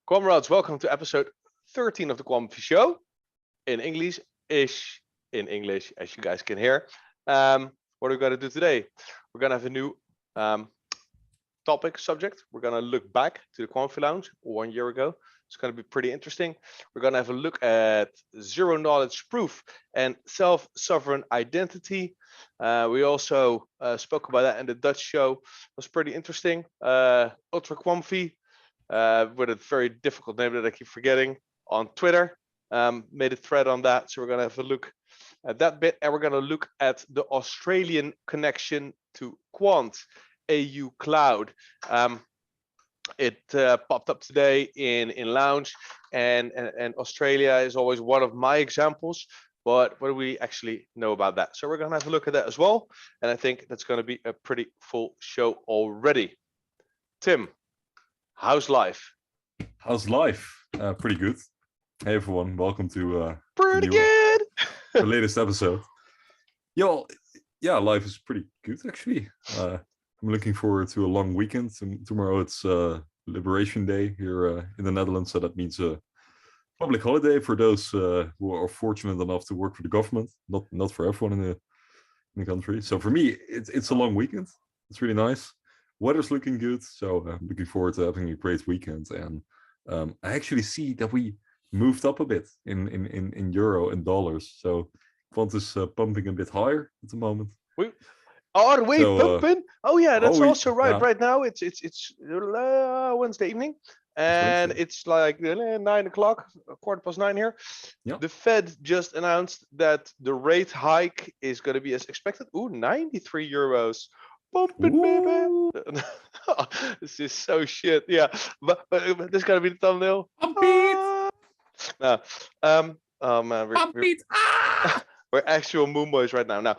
Quamrades, welcome to episode 13 of the Quamfy Show. In English-ish, in English, as you guys can hear. What are we going to do today? We're going to have a new subject. We're going to look back to the Quamfy Lounge 1 year ago. It's going to be pretty interesting. We're going to have a look at zero knowledge proof and self-sovereign identity. We also spoke about that in the Dutch show. It was pretty interesting. Ultra Quamfy, with a very difficult name that I keep forgetting, on Twitter. Made a thread on that. So we're going to have a look at that bit. And we're going to look at the Australian connection to Quant, AUCloud. It popped up today in Lounge, and Australia is always one of my examples. But what do we actually know about that? So we're going to have a look at that as well. And I think that's going to be a pretty full show already. Tim, how's life? How's life? Pretty good. Hey everyone, welcome to the latest episode. Yeah, life is pretty good actually. I'm looking forward to a long weekend. Tomorrow it's Liberation Day here in the Netherlands, so that means a public holiday for those who are fortunate enough to work for the government. Not for everyone in the country. So for me, it's a long weekend. It's really nice. Weather's looking good, so I'm looking forward to having a great weekend. And I actually see that we moved up a bit in euro and dollars. So Quant is pumping a bit higher at the moment. Are we pumping? Oh yeah, that's also right. Yeah. Right now it's Wednesday evening, and it's like 9 o'clock, 9:15 here. Yeah. The Fed just announced that the rate hike is going to be as expected. Ooh, 93 euros. Pumping, baby. This is so shit. Yeah, but this is gonna be the thumbnail. No. Oh man, we're actual moon boys right now. No.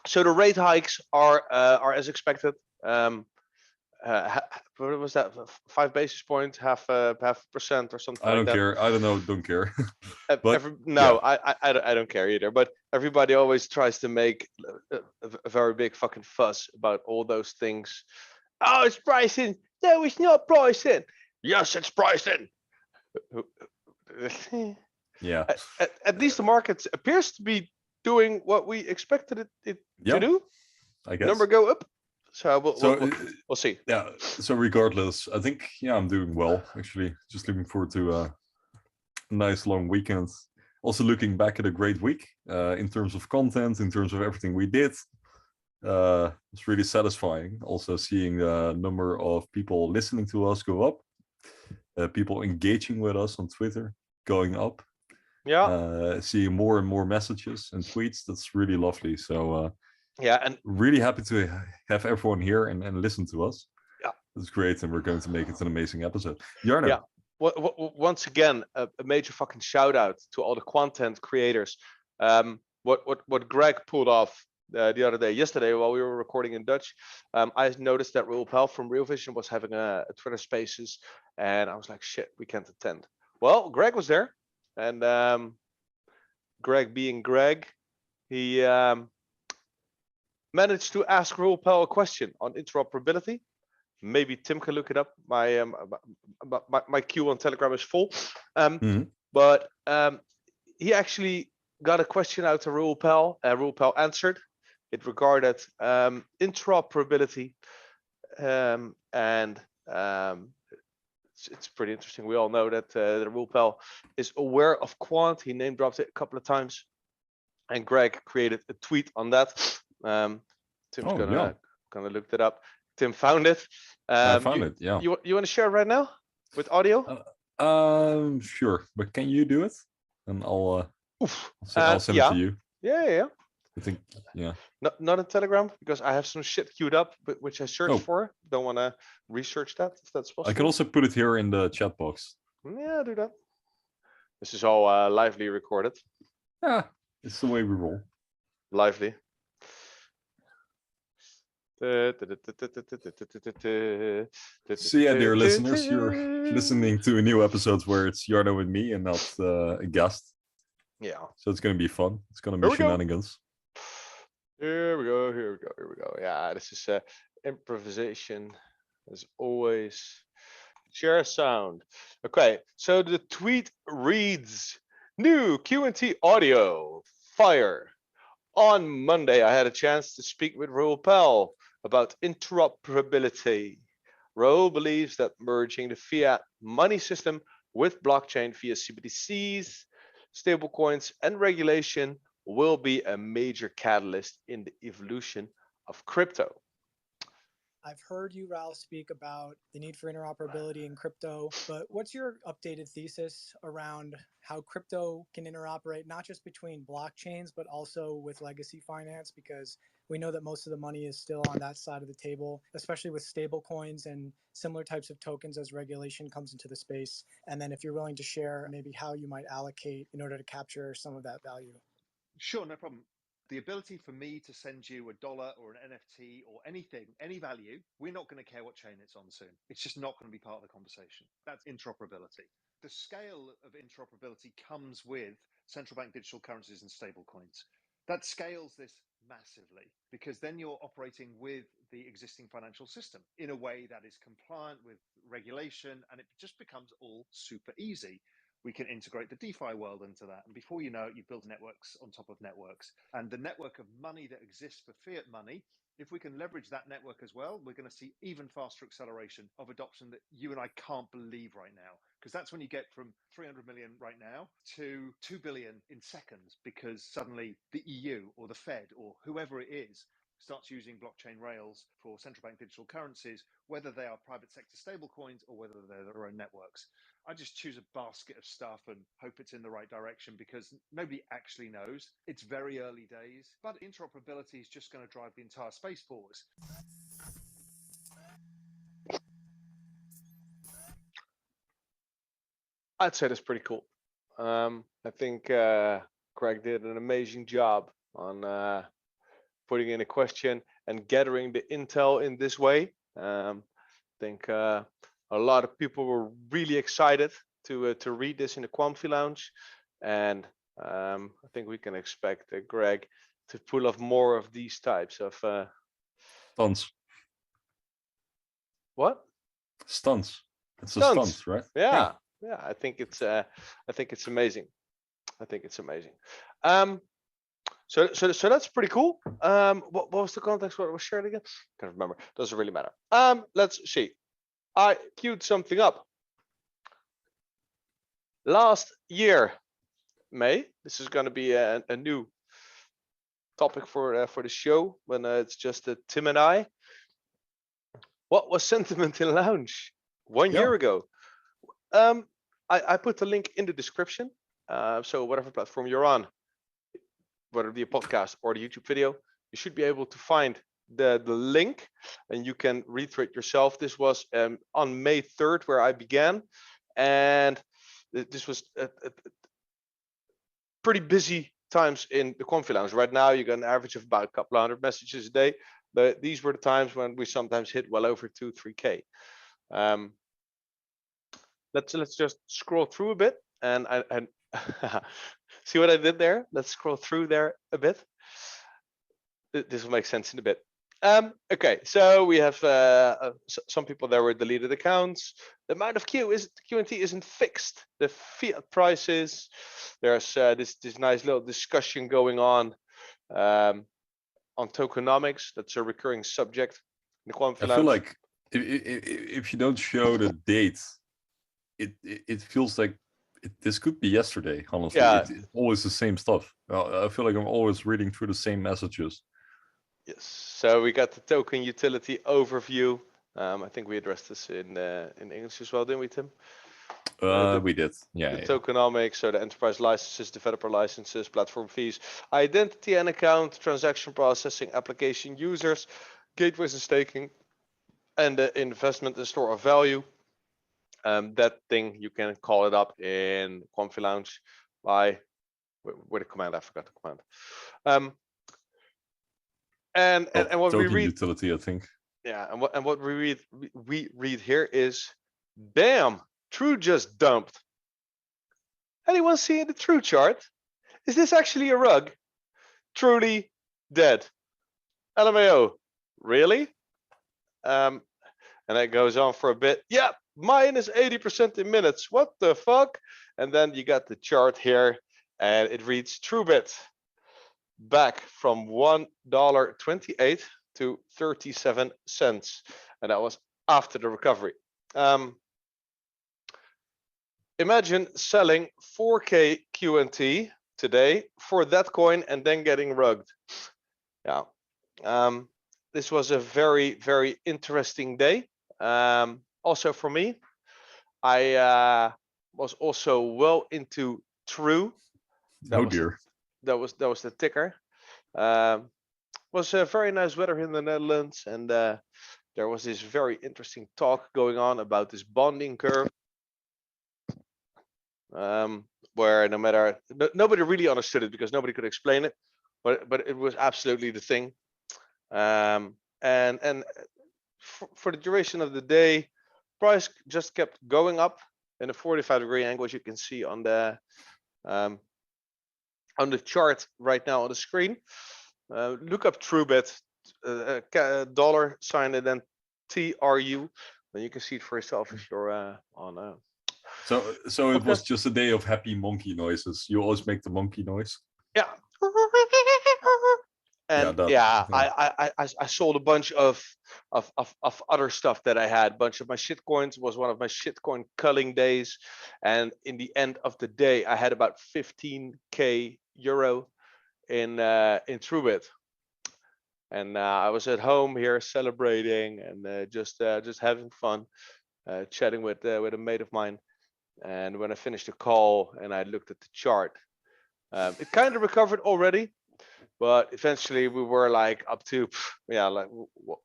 So the rate hikes are as expected. What was that? 5 basis points, half percent or something. I don't like care. I don't know. Don't care. But, I don't care either. But everybody always tries to make a very big fucking fuss about all those things. Oh, it's pricing. No, it's not pricing. Yes, it's pricing. Yeah. At least the market appears to be doing what we expected it to do. I guess. Number go up. So we'll see. Yeah. So regardless, I think I'm doing well actually. Just looking forward to a nice long weekend. Also looking back at a great week in terms of content, in terms of everything we did. It's really satisfying. Also seeing the number of people listening to us go up, people engaging with us on Twitter going up. Yeah. Seeing more and more messages and tweets. That's really lovely. So and really happy to have everyone here and listen to us. Yeah, it's great, and we're going to make it an amazing episode. Jarno. Yeah. Once again, a major fucking shout out to all the content creators. What Greg pulled off the other day, yesterday, while we were recording in Dutch, I noticed that Raoul Pal from Real Vision was having a Twitter Spaces, and I was like, shit, we can't attend. Well, Greg was there, and Greg being Greg, he managed to ask Raoul Pal a question on interoperability. Maybe Tim can look it up. My queue on Telegram is full. But he actually got a question out to Raoul Pal. Raoul Pal answered. It regarded interoperability, and it's pretty interesting. We all know that Raoul Pal is aware of Quant. He name dropped it a couple of times, and Greg created a tweet on that. Tim's gonna look that up. Tim found it. I found it. Yeah. You want to share it right now with audio? Sure. But can you do it? And I'll send it to you. Yeah. I think. Yeah. Not in Telegram, because I have some shit queued up, which I searched for. Don't want to research that if that's possible. I can also put it here in the chat box. Yeah, do that. This is all lively recorded. Yeah, it's the way we roll. Lively. So yeah, dear listeners, you're listening to a new episode where it's Jarno and me and not a guest. Yeah. So it's going to be fun. It's going to be Shenanigans. Here we go. Yeah, this is improvisation as always. Share sound. Okay, so the tweet reads, new QNT audio, fire. On Monday, I had a chance to speak with Raoul Pal about interoperability. Raoul believes that merging the fiat money system with blockchain via CBDCs, stablecoins, and regulation will be a major catalyst in the evolution of crypto. I've heard you, Raoul, speak about the need for interoperability in crypto, but what's your updated thesis around how crypto can interoperate, not just between blockchains, but also with legacy finance? Because we know that most of the money is still on that side of the table, especially with stable coins and similar types of tokens as regulation comes into the space. And then if you're willing to share maybe how you might allocate in order to capture some of that value. Sure, no problem. The ability for me to send you $1 or an NFT or anything, any value, we're not going to care what chain it's on soon. It's just not going to be part of the conversation. That's interoperability. The scale of interoperability comes with central bank digital currencies and stable coins. That scales this massively because then you're operating with the existing financial system in a way that is compliant with regulation, and it just becomes all super easy. We can integrate the DeFi world into that. And before you know it, you build networks on top of networks. And the network of money that exists for fiat money, if we can leverage that network as well, we're going to see even faster acceleration of adoption that you and I can't believe right now. Because that's when you get from 300 million right now to 2 billion in seconds, because suddenly the EU or the Fed or whoever it is starts using blockchain rails for central bank digital currencies, whether they are private sector stablecoins or whether they're their own networks. I just choose a basket of stuff and hope it's in the right direction because nobody actually knows. It's very early days, but interoperability is just going to drive the entire space forward. I'd say that's pretty cool. I think Craig did an amazing job on putting in a question and gathering the intel in this way. I think a lot of people were really excited to read this in the Quamfy Lounge, and I think we can expect Greg to pull off more of these types of Stunts. What? Stunts. It's a Stunts. stunt, right? Yeah. I think it's amazing. I think it's amazing. So that's pretty cool. What was the context? What was shared again? Can't remember. Doesn't really matter. Let's see. I queued something up. Last year, May. This is going to be a new topic for the show when it's just Tim and I. What was sentiment in lounge 1 year ago? I put the link in the description. So whatever platform you're on, whether it be a podcast or the YouTube video, you should be able to find the link and you can read through it yourself. This was on May 3rd where I began, and this was pretty busy times in the Quamfy Lounge. Right now you got an average of about a couple of hundred messages a day, but these were the times when we sometimes hit well over 2-3K. Let's just scroll through a bit and see what I did there. Let's scroll through there a bit. This will make sense in a bit. Okay, so we have some people there with deleted accounts. The amount of QNT isn't fixed. The fiat prices. There's this nice little discussion going on tokenomics. That's a recurring subject in the Quamfy Lounge. I feel like if you don't show the date, it feels like this could be yesterday. Honestly, Yeah. it's always the same stuff. I feel like I'm always reading through the same messages. Yes. So we got the token utility overview. I think we addressed this in English as well, didn't we, Tim? We did. Yeah. The tokenomics, so the enterprise licenses, developer licenses, platform fees, identity and account, transaction processing, application users, gateways and staking, and the investment and store of value. That thing you can call it up in Quamfy Lounge by with a command. I forgot the command. And what we read utility, I think. Yeah, and what we read here is, damn, True just dumped. Anyone seeing the True chart? Is this actually a rug? Truly dead. LMAO, really? And and it goes on for a bit. Yeah, minus 80% in minutes. What the fuck? And then you got the chart here, and it reads Truebit back from $1.28 to 37 cents, and that was after the recovery. Imagine selling 4K QNT today for that coin and then getting rugged. Yeah. This was a very, very interesting day. Also for me, I was also well into True. Oh dear. That was the ticker. Was very nice weather in the Netherlands, and there was this very interesting talk going on about this bonding curve, where nobody really understood it because nobody could explain it, but it was absolutely the thing. And for the duration of the day, price just kept going up in a 45-degree angle, as you can see on the chart right now on the screen. Look up Truebit, dollar sign and then TRU, then you can see it for yourself if you're on. So it was just a day of happy monkey noises. You always make the monkey noise. Yeah. And yeah, I sold a bunch of other stuff that I had. A bunch of my shitcoins. Was one of my shitcoin culling days, and in the end of the day, I had about 15k euro in Truebit, and I was at home here celebrating and just having fun, chatting with a mate of mine. And when I finished the call and I looked at the chart, it kind of recovered already. But eventually we were like up to, like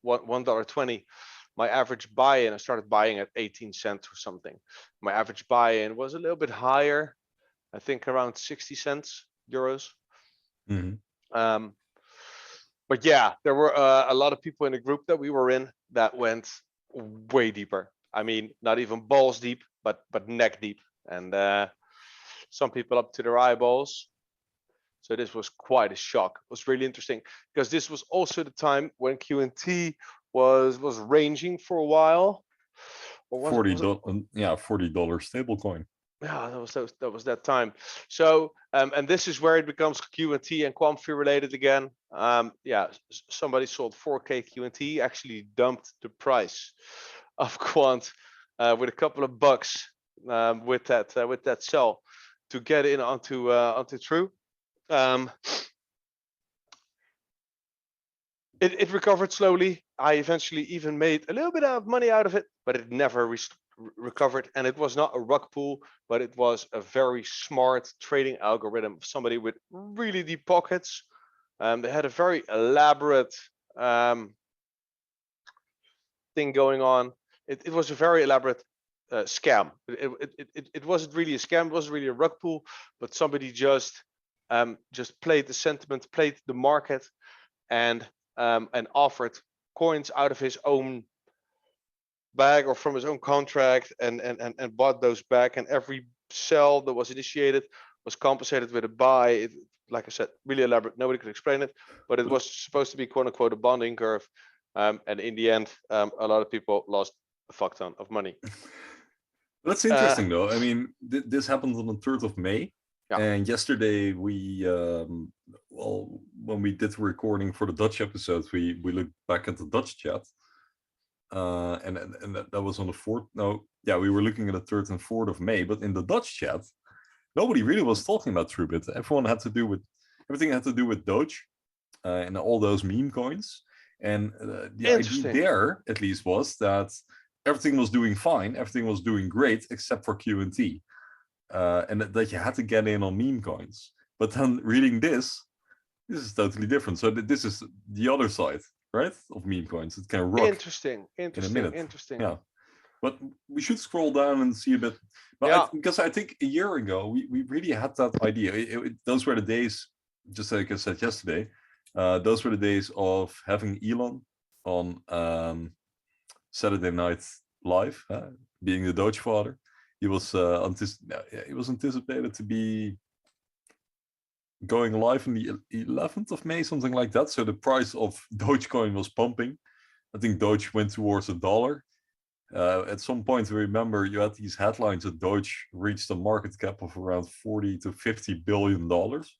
$1.20. My average buy-in, I started buying at 18 cents or something. My average buy-in was a little bit higher, I think around 60 cents euros. Mm-hmm. But yeah, there were a lot of people in the group that we were in that went way deeper. I mean, not even balls deep, but neck deep. And some people up to their eyeballs. So this was quite a shock. It was really interesting because this was also the time when QNT was ranging for a while. Or $40 stablecoin. Yeah, that was that time. So and this is where it becomes QNT and Quamfy related again. Yeah, somebody sold 4K QNT, actually dumped the price of Quant with a couple of bucks with that sell to get in onto True. It recovered slowly. I eventually even made a little bit of money out of it, but it never recovered. And it was not a rug pull, but it was a very smart trading algorithm of somebody with really deep pockets. They had a very elaborate thing going on. It was a very elaborate scam. It wasn't really a scam. It wasn't really a rug pull, but somebody just played the sentiment, played the market, and offered coins out of his own bag or from his own contract, and bought those back. And every sell that was initiated was compensated with a buy. Like I said, really elaborate. Nobody could explain it, but it was supposed to be quote unquote a bonding curve. And in the end, a lot of people lost a fuck ton of money. That's interesting, though. I mean, this happened on the 3rd of May. Yeah. And yesterday we, when we did the recording for the Dutch episode, we looked back at the Dutch chat. And that was on the 4th. No, yeah, we were looking at the 3rd and 4th of May. But in the Dutch chat, nobody really was talking about Truebit. Everything had to do with Doge and all those meme coins. And the idea there, at least, was that everything was doing fine, everything was doing great, except for QNT. And that you had to get in on meme coins. But then reading this is totally different. So this is the other side, right, of meme coins. It can rock interesting in a minute. Yeah, but we should scroll down and see a bit. But because I think a year ago we really had that idea. Those were the days, just like I said yesterday, those were the days of having Elon on Saturday Night Live, being the Doge father. He was anticipated to be going live on the 11th of May, something like that. So the price of Dogecoin was pumping. I think Doge went towards $1. At some point, remember, you had these headlines that Deutsche reached a market cap of around 40 to 50 billion dollars.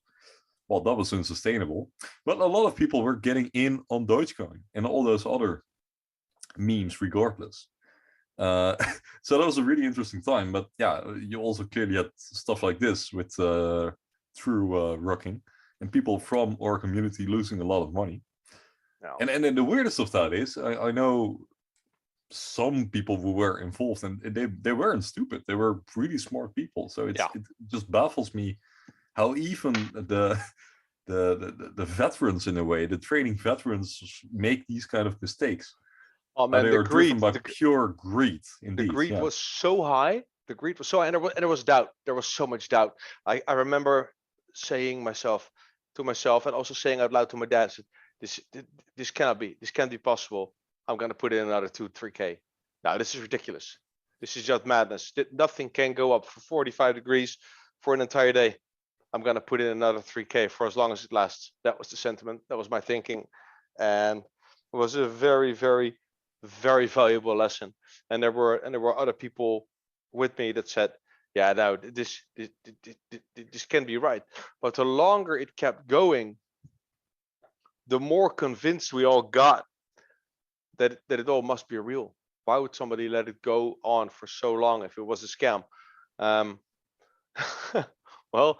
Well, that was unsustainable. But a lot of people were getting in on Dogecoin and all those other memes regardless. So that was a really interesting time. But yeah, you also clearly had stuff like this with true rocking and people from our community losing a lot of money. No. And then the weirdest of that is, I know some people who were involved and they weren't stupid. They were really smart people. So it just baffles me how even the veterans, in a way, the training veterans, make these kind of mistakes. Oh man, they the are greed, driven by pure greed. Indeed, the greed was so high. The greed was so high, and there was doubt. There was so much doubt. I remember saying to myself, and also saying out loud to my dad, this cannot be. This can't be possible. I'm gonna put in another 2-3K. Now this is ridiculous. This is just madness. Nothing can go up for 45 degrees for an entire day. I'm gonna put in another 3K for as long as it lasts. That was the sentiment. That was my thinking, and it was a very, very, very valuable lesson. And there were other people with me that said, "Yeah, no, this can be right." But the longer it kept going, the more convinced we all got that it all must be real. Why would somebody let it go on for so long if it was a scam? Well,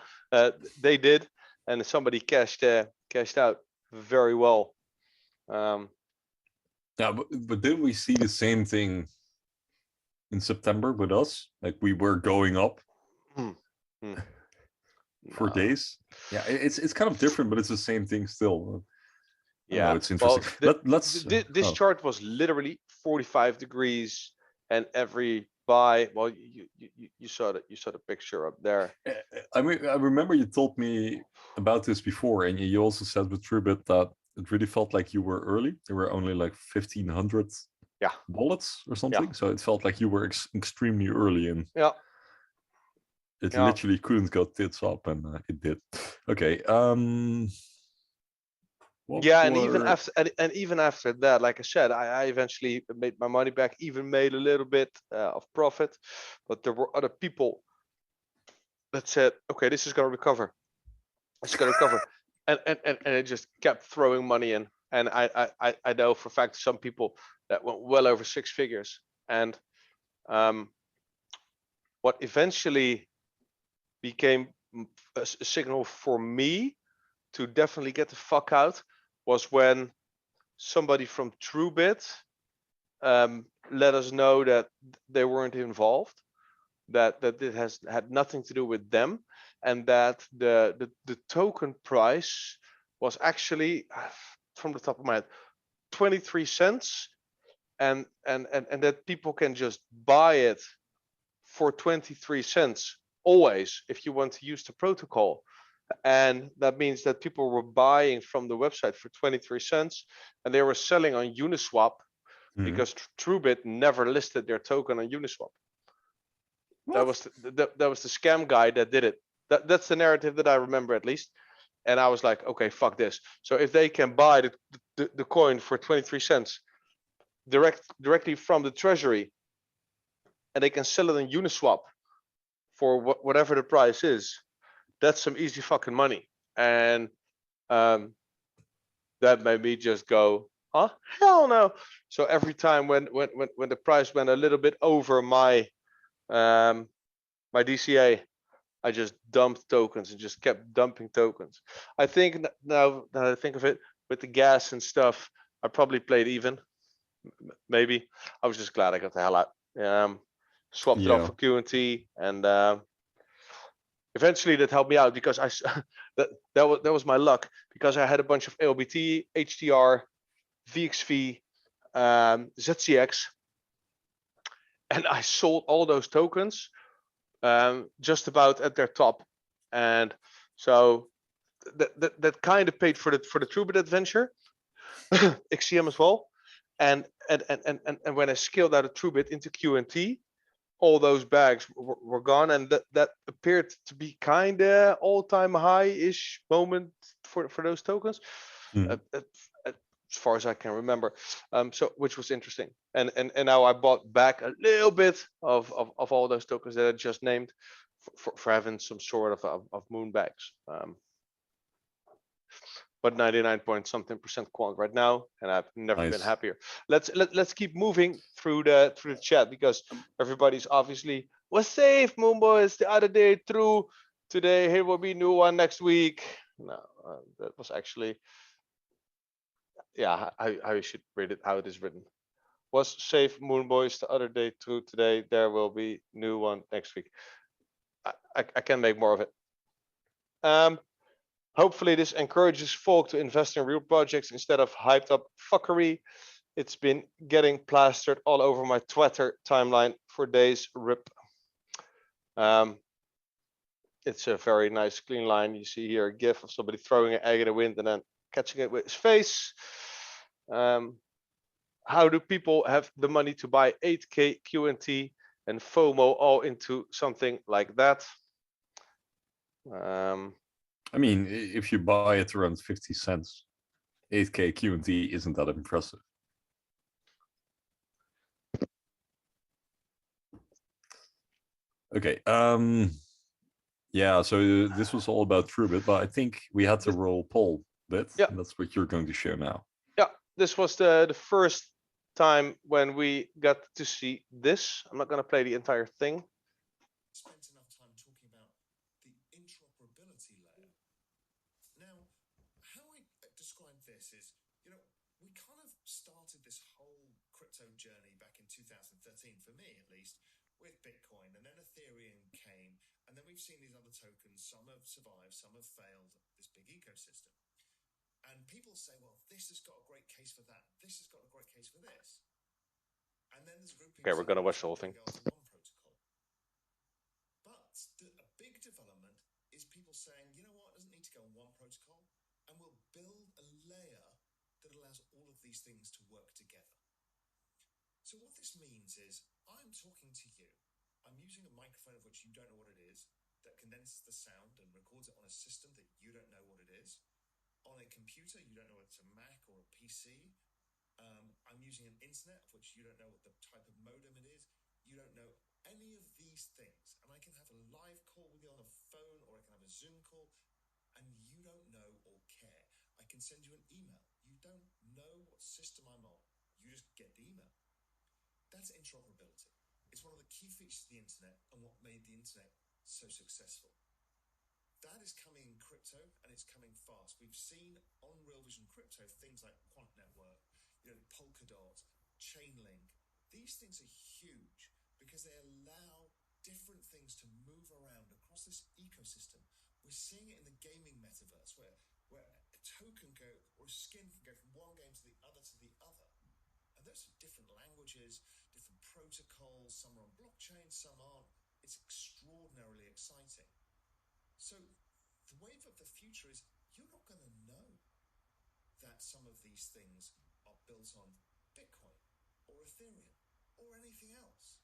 they did, and somebody cashed out very well. Yeah, but didn't we see the same thing in September with us? Like, we were going up for days. Yeah, it's kind of different, but it's the same thing still. Yeah, it's interesting. Well, let's. This chart was literally 45 degrees, and every buy. Well, you saw the picture up there. I mean, I remember you told me about this before, and you also said with Truebit that it really felt like you were early. There were only like 1,500 wallets or something, so it felt like you were extremely early in. Yeah. It literally couldn't go tits up, and it did. Okay. And even after that, like I said, I eventually made my money back, even made a little bit of profit, but there were other people that said, "Okay, this is gonna recover. It's gonna recover," and it just kept throwing money in. And I know for a fact some people that went well over 6 figures. And what eventually became a signal for me to definitely get the fuck out was when somebody from Truebit let us know that they weren't involved, that it had nothing to do with them, and that the token price was actually, from the top of my head, 23 cents, and that people can just buy it for 23 cents always if you want to use the protocol. And that means that people were buying from the website for 23 cents, and they were selling on Uniswap because Truebit never listed their token on Uniswap. That was the scam guy that did it. That's the narrative that I remember, at least. And I was like, okay, fuck this. So if they can buy the coin for 23 cents directly from the treasury, and they can sell it on Uniswap for whatever the price is, that's some easy fucking money. And that made me just go, huh? Hell no. So every time when the price went a little bit over my my DCA, I just dumped tokens and just kept dumping tokens. I think now that I think of it, with the gas and stuff, I probably played even. Maybe. I was just glad I got the hell out. Swapped it off for QNT, and eventually that helped me out because that was my luck, because I had a bunch of ALBT, HTR, VXV, ZCX, and I sold all those tokens just about at their top, and so that kind of paid for the Truebit adventure, XCM as well, and when I scaled out of Truebit into QNT, all those bags were gone, and that appeared to be kind of all-time high-ish moment for those tokens. as far as I can remember. So which was interesting. And now I bought back a little bit of all those tokens that I just named for having some sort of moon bags. But 99 point something % quant right now, and I've never been Nice. happier. Let's keep moving through the chat, because everybody's obviously was safe, Moonboys, the other day, through today, here will be new one next week. No, that was actually, yeah, how you should read it, how it is written. Was safe, Moonboys, the other day, through today, there will be new one next week. I can make more of it. Hopefully this encourages folk to invest in real projects instead of hyped up fuckery. It's been getting plastered all over my Twitter timeline for days, rip. It's a very nice clean line. You see here a gif of somebody throwing an egg in the wind and then catching it with his face. How do people have the money to buy 8K QNT and FOMO all into something like that? I mean, if you buy it around 50 cents, 8K QNT isn't that impressive. Okay. Yeah, so this was all about Truebit, but I think we had to roll Pal bit. Yeah. And that's what you're going to show now. Yeah, this was the first time when we got to see this. I'm not going to play the entire thing. Spent enough time talking about the interoperability layer. Now, how I describe this is, you know, we kind of started this whole crypto journey back in 2013, for me at least, with Bitcoin, and then Ethereum came, and then we've seen these other tokens. Some have survived, some have failed, this big ecosystem. And people say, well, this has got a great case for that. This has got a great case for this. And then there's a group of people. Okay, we're going to watch the whole thing. But a big development is people saying, you know what, it doesn't need to go on one protocol, and we'll build a layer that allows all of these things to work together. So what this means is, I'm talking to you. I'm using a microphone of which you don't know what it is, that condenses the sound and records it on a system that you don't know what it is. On a computer, you don't know whether it's a Mac or a PC. I'm using an internet of which you don't know what the type of modem it is. You don't know any of these things. And I can have a live call with you on a phone, or I can have a Zoom call, and you don't know or care. I can send you an email. You don't know what system I'm on. You just get the email. That's interoperability. It's one of the key features of the internet and what made the internet so successful. That is coming in crypto, and it's coming fast. We've seen on Real Vision Crypto things like Quant Network, you know, Polkadot, Chainlink. These things are huge because they allow different things to move around across this ecosystem. We're seeing it in the gaming metaverse where a token or a skin can go from one game to the other. And those are different languages, different protocols. Some are on blockchain, some aren't. It's extraordinarily exciting. So the wave of the future is, you're not going to know that some of these things are built on Bitcoin or Ethereum or anything else.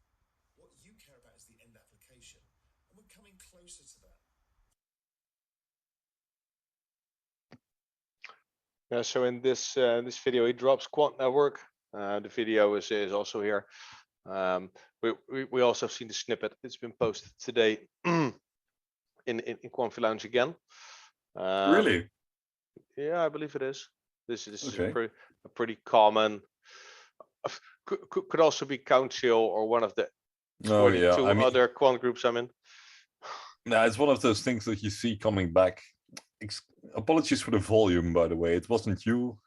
What you care about is the end application, and we're coming closer to that. Yeah, so in this video, he drops Quant Network. The video is also here. We also have seen the snippet. It's been posted today in Quamfy Lounge again. Really? Yeah, I believe it is. This is Okay. a pretty common. Could also be Council or one of the 42 other quant groups I'm in. Yeah, it's one of those things that you see coming back. Apologies for the volume, by the way. It wasn't you.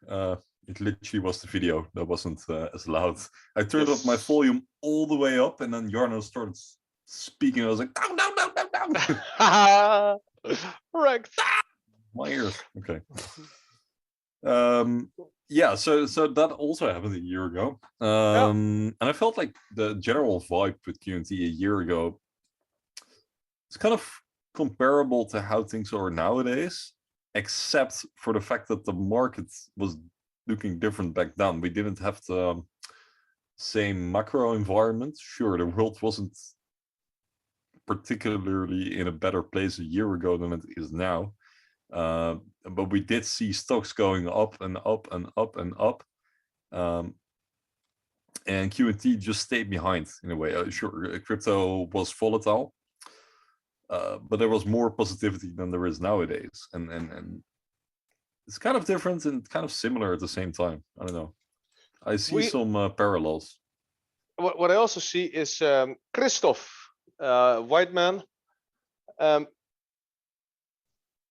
It literally was the video that wasn't as loud. I turned up my volume all the way up, and then Jarno started speaking. I was like, down. Correct. My ears. Okay. Yeah, so that also happened a year ago. And I felt like the general vibe with QNT a year ago, it's kind of comparable to how things are nowadays, except for the fact that the market was looking different back then. We didn't have the same macro environment. Sure, the world wasn't particularly in a better place a year ago than it is now, But we did see stocks going up and up and up and up. And QNT just stayed behind in a way. Sure, crypto was volatile, but there was more positivity than there is nowadays. And it's kind of different and kind of similar at the same time. I don't know. I see some parallels. What I also see is Christoph Whiteman.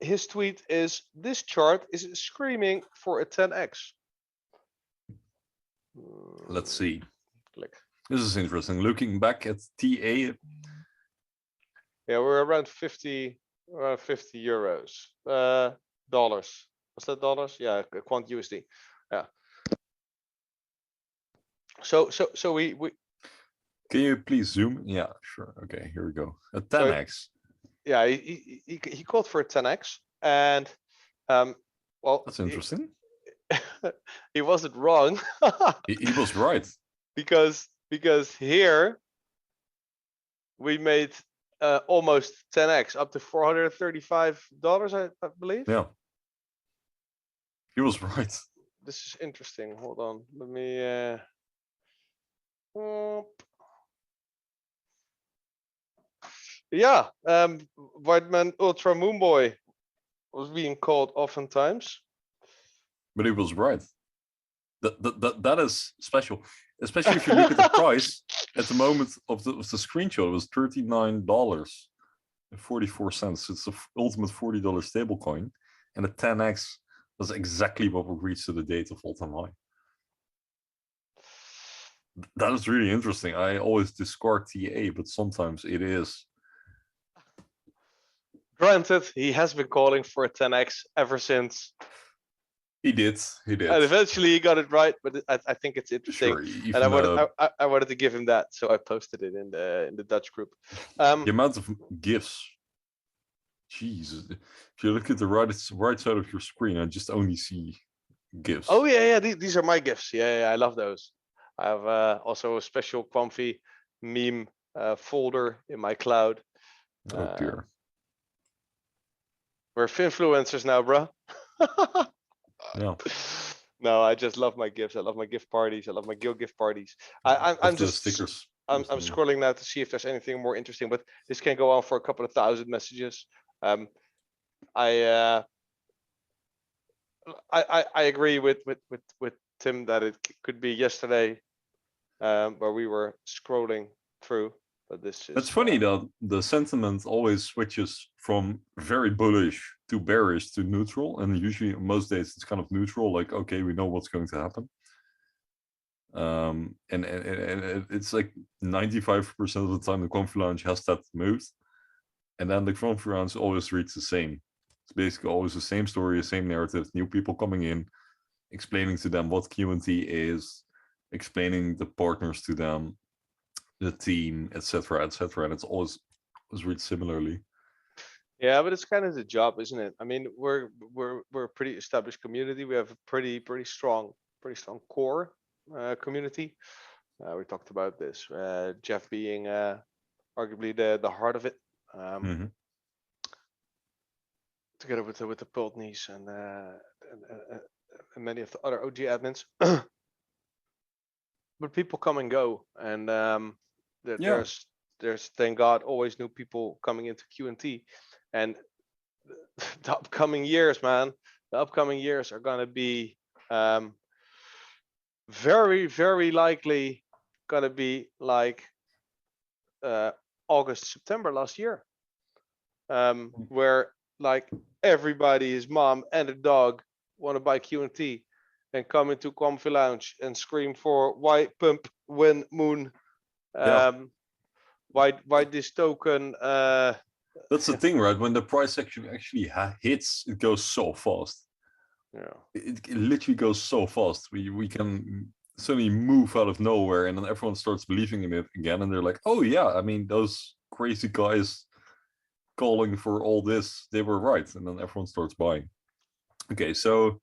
His tweet is, "This chart is screaming for a 10x." Let's see. Click. This is interesting. Looking back at TA. Yeah, we're around 50 euros. Dollars. Was that dollars? Yeah, Quant USD. Yeah. So we. Can you please zoom? Yeah, sure. Okay, here we go. A 10x. Yeah, he called for a 10x, and well, That's interesting. He wasn't wrong. He was right. because here we made almost 10x, up to $435, I believe. Yeah. He was right. This is interesting. Hold on, let me. Yeah, Whiteman Ultra Moonboy was being called oftentimes. But he was right. That is special, especially if you look at the price at the moment of the screenshot. It was $39.44. It's the ultimate $40 stablecoin, and the 10x was exactly what we reached to the date of all-time high. That is really interesting. I always discard TA, but sometimes it is. Granted, he has been calling for a 10x ever since. He did. And eventually he got it right, but I think it's interesting. Sure, and I wanted to give him that, so I posted it in the Dutch group. The amount of gifs. Jesus. If you look at the right side of your screen, I just only see gifs. Oh yeah, these are my gifts. Yeah, I love those. I have also a special Quamfy meme folder in my cloud. Oh dear. We're influencers now, bro. Yeah. No, I just love my gifts. I love my gift parties. I love my guild gift parties. I'm just stickers. I'm scrolling now to see if there's anything more interesting, but this can go on for a couple of thousand messages. I agree with Tim that it could be yesterday, where we were scrolling through. But this is. It's funny that the sentiment always switches from very bullish to bearish to neutral, and usually most days it's kind of neutral, like okay, we know what's going to happen. And it's like 95% of the time the Quamfy launch has that mood, and then the Quamfy rounds always reads the same. It's basically always the same story, the same narrative, new people coming in, explaining to them what QNT is, explaining the partners to them, the team, etc., etc., and it's always read similarly. Yeah, but it's kind of the job, isn't it? I mean, we're a pretty established community. We have a pretty strong core community. We talked about this. Jeff being arguably the heart of it, together with the Pultneys and many of the other OG admins. But people come and go, and there's thank God always new people coming into QNT, and the upcoming years, man, the upcoming years are gonna be very likely gonna be like August, September last year, where like everybody, his mom and a dog want to buy QNT and come into Quamfy Lounge and scream for why pump when moon, why this token. That's the thing, right? When the price actually hits, it goes so fast. Yeah, it literally goes so fast. We can suddenly move out of nowhere, and then everyone starts believing in it again, and they're like, oh yeah, I mean, those crazy guys calling for all this, they were right, and then everyone starts buying. Okay, so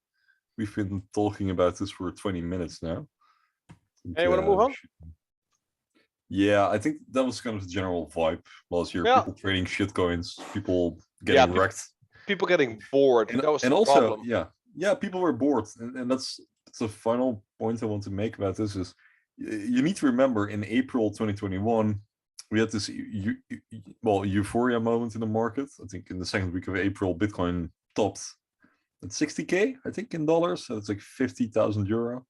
we've been talking about this for 20 minutes now. Hey, you want to move on? Yeah, I think that was kind of the general vibe last year. Yeah. People trading shitcoins, people getting wrecked. people getting bored. That was and the also, problem. yeah, people were bored, and that's the final point I want to make about this is you need to remember in April 2021 we had this euphoria moment in the market. I think in the second week of April, Bitcoin topped at 60K, I think in dollars, so it's like 50,000 euro,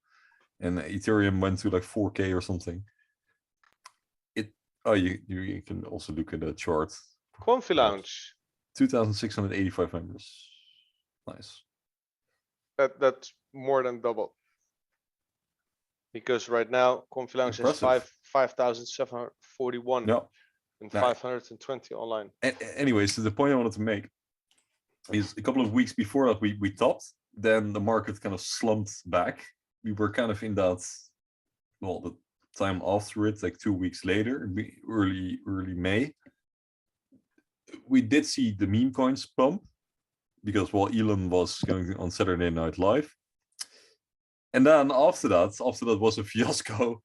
and Ethereum went to like 4K or something. You can also look at the chart. Quamfy Lounge. 2,685 members. Nice. That's more than double. Because right now Quamfy Lounge has Impressive. 5,741 Yeah. and Nah. 520 online. Anyways, so the point I wanted to make is a couple of weeks before that we topped, then the market kind of slumped back. We were kind of in that, well, the time after it, like 2 weeks later, early May. We did see the meme coins pump because Elon was going on Saturday Night Live. And then after that was a fiasco.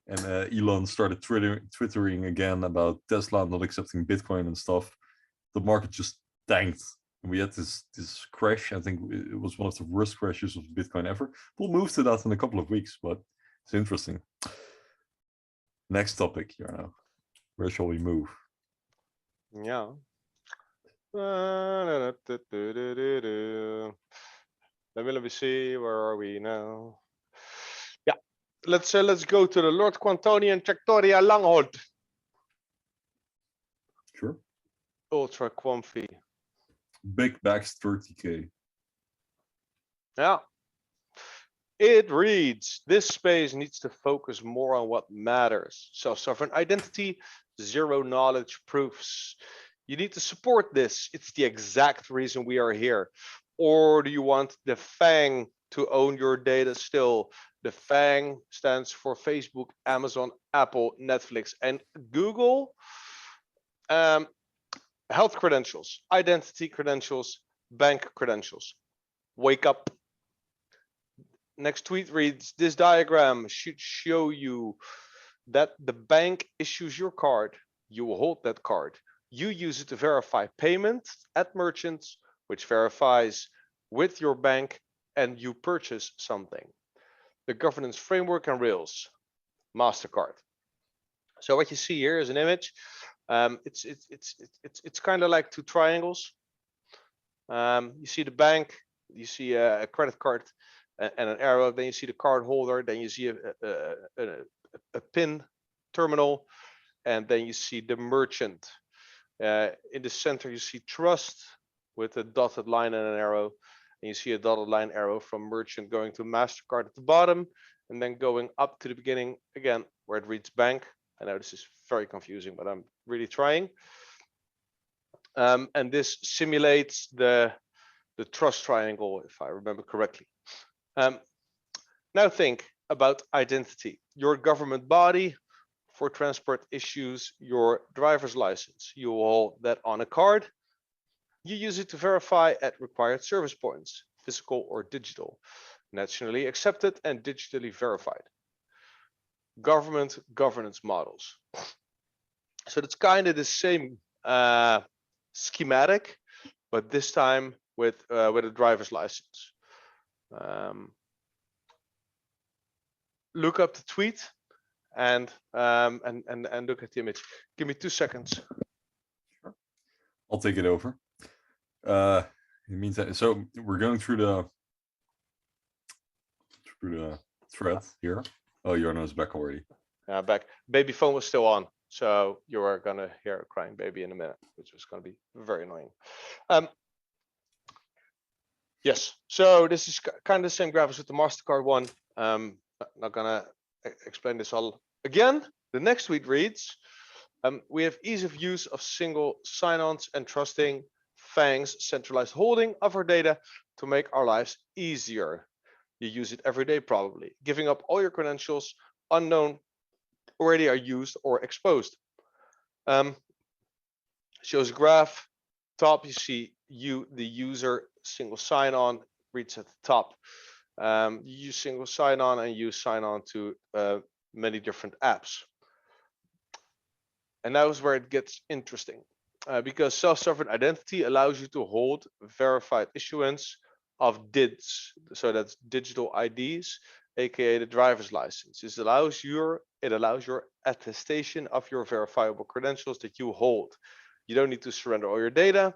And Elon started twittering again about Tesla not accepting Bitcoin and stuff. The market just tanked. And we had this crash. I think it was one of the worst crashes of Bitcoin ever. We'll move to that in a couple of weeks, but it's interesting. Next topic, Jarno. Where shall we move? Yeah. Let me see. Where are we now? Yeah. Let's go to the Lord Quantonian Tractoria Langholt. Sure. Ultra Quamfy. Big backs 30K. Yeah. It reads, this space needs to focus more on what matters. Self-sovereign identity, zero knowledge proofs. You need to support this. It's the exact reason we are here. Or do you want the FANG to own your data still? The FANG stands for Facebook, Amazon, Apple, Netflix, and Google. Health credentials, identity credentials, bank credentials. Wake up. Next tweet reads, this diagram should show you that the bank issues your card. You will hold that card. You use it to verify payment at merchants, which verifies with your bank, and you purchase something. The governance framework and rails, MasterCard. So what you see here is an image. It's kind of like two triangles. You see the bank, you see a credit card and an arrow, then you see the card holder, then you see a pin terminal, and then you see the merchant. In the center you see trust with a dotted line and an arrow, and you see a dotted line arrow from merchant going to MasterCard at the bottom, and then going up to the beginning again where it reads bank. I know this is very confusing, but I'm really trying. And this simulates the trust triangle, if I remember correctly. Now think about identity. Your government body for transport issues your driver's license. You hold that on a card. You use it to verify at required service points, physical or digital, nationally accepted and digitally verified. Government governance models. So that's kind of the same schematic, but this time with a driver's license. Look up the tweet and look at the image. Give me 2 seconds. Sure. I'll take it over. It means that, so we're going through the thread here. Oh, Jarno is back already. Back. Baby phone was still on, so you are gonna hear a crying baby in a minute, which is gonna be very annoying. Yes, so this is kind of the same graph as with the MasterCard one. Not gonna explain this all again. The next tweet reads, we have ease of use of single sign-ons and trusting FANG's centralized holding of our data to make our lives easier. You use it every day probably. Giving up all your credentials unknown already are used or exposed. Shows a graph. Top you see the user single sign-on reads at the top. You use single sign-on and you sign on to many different apps. And that is where it gets interesting. because self-sovereign identity allows you to hold verified issuance of DIDs. So that's digital IDs, aka the driver's license. It allows your attestation of your verifiable credentials that you hold. You don't need to surrender all your data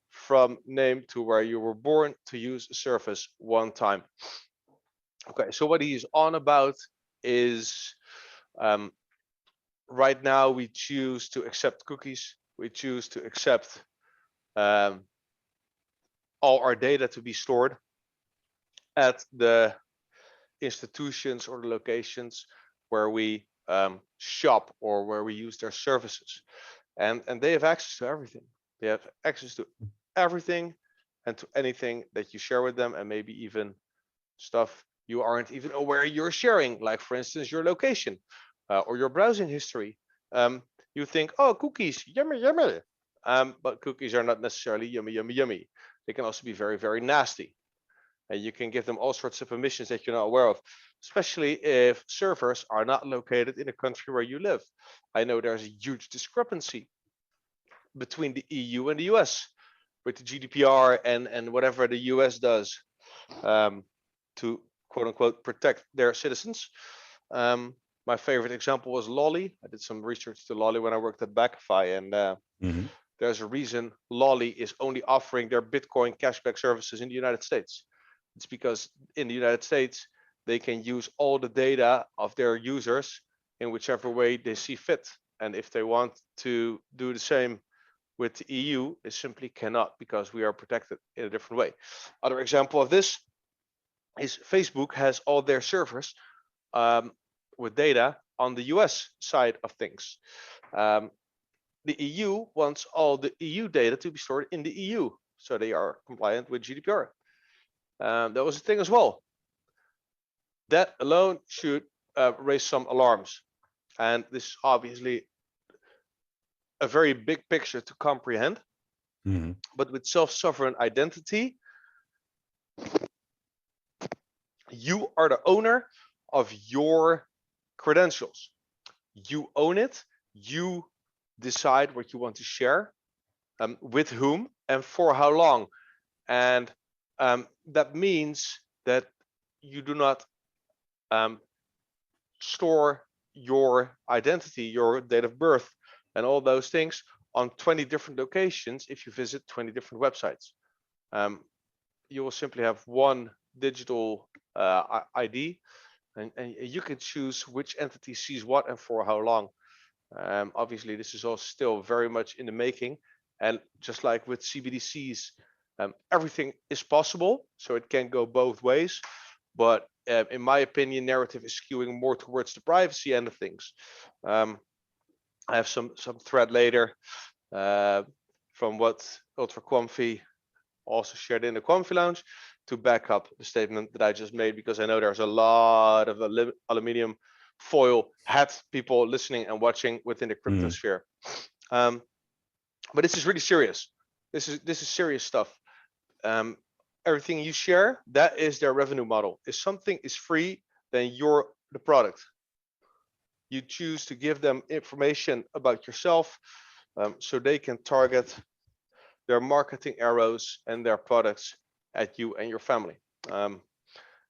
from name to where you were born to use a service one time. Okay, so what he's on about is right now we choose to accept cookies. We choose to accept all our data to be stored at the institutions or the locations where we shop or where we use their services. And they have access to everything. They have access to everything and to anything that you share with them, and maybe even stuff you aren't even aware you're sharing, like for instance your location or your browsing history. You think, oh, cookies, yummy, yummy. But cookies are not necessarily yummy, yummy, yummy. They can also be very, very nasty. And you can give them all sorts of permissions that you're not aware of, especially if servers are not located in a country where you live. I know there's a huge discrepancy between the EU and the US with the GDPR and whatever the US does to quote unquote protect their citizens. My favorite example was Lolly. I did some research to Lolly when I worked at Backify, and there's a reason Lolly is only offering their Bitcoin cashback services in the United States. It's because in the United States, they can use all the data of their users in whichever way they see fit. And if they want to do the same with the EU, they simply cannot, because we are protected in a different way. Other example of this is Facebook has all their servers with data on the US side of things. The EU wants all the EU data to be stored in the EU, so they are compliant with GDPR. That was a thing as well. That alone should raise some alarms. And this is obviously a very big picture to comprehend. But with self-sovereign identity, you are the owner of your credentials. You own it. You decide what you want to share, with whom and for how long. And that means that you do not store your identity, your date of birth, and all those things on 20 different locations if you visit 20 different websites. You will simply have one digital ID, and you can choose which entity sees what and for how long. Obviously, this is all still very much in the making. And just like with CBDCs, everything is possible, so it can go both ways. But in my opinion, narrative is skewing more towards the privacy end of things. I have some thread later from what Ultra Quamfy also shared in the Quamfy Lounge to back up the statement that I just made, because I know there's a lot of aluminium foil hat people listening and watching within the crypto sphere. But this is really serious. This is serious stuff. Everything you share, that is their revenue model. If something is free, then you're the product. You choose to give them information about yourself, so they can target their marketing arrows and their products at you and your family. And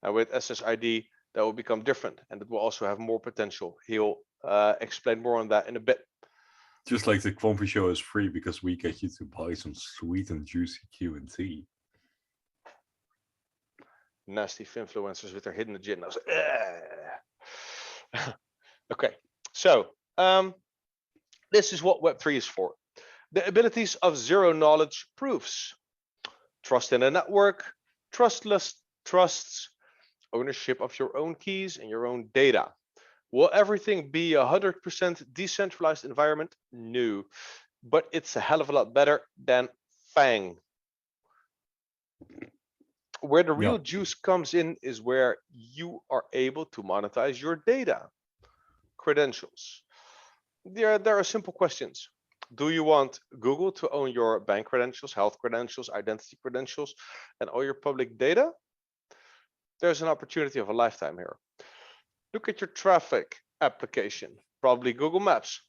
with SSID, that will become different, and it will also have more potential. He'll explain more on that in a bit. Just like the Quamfy Show is free because we get you to buy some sweet and juicy QNT. Nasty influencers with their hidden agendas. Okay, so this is what Web3 is for. The abilities of zero knowledge proofs. Trust in a network, trusts, ownership of your own keys and your own data. Will everything be 100% decentralized environment? No, but it's a hell of a lot better than FANG. Where the real juice comes in is where you are able to monetize your data. Credentials. There are simple questions. Do you want Google to own your bank credentials, health credentials, identity credentials, and all your public data? There's an opportunity of a lifetime here. Look at your traffic application, probably Google Maps.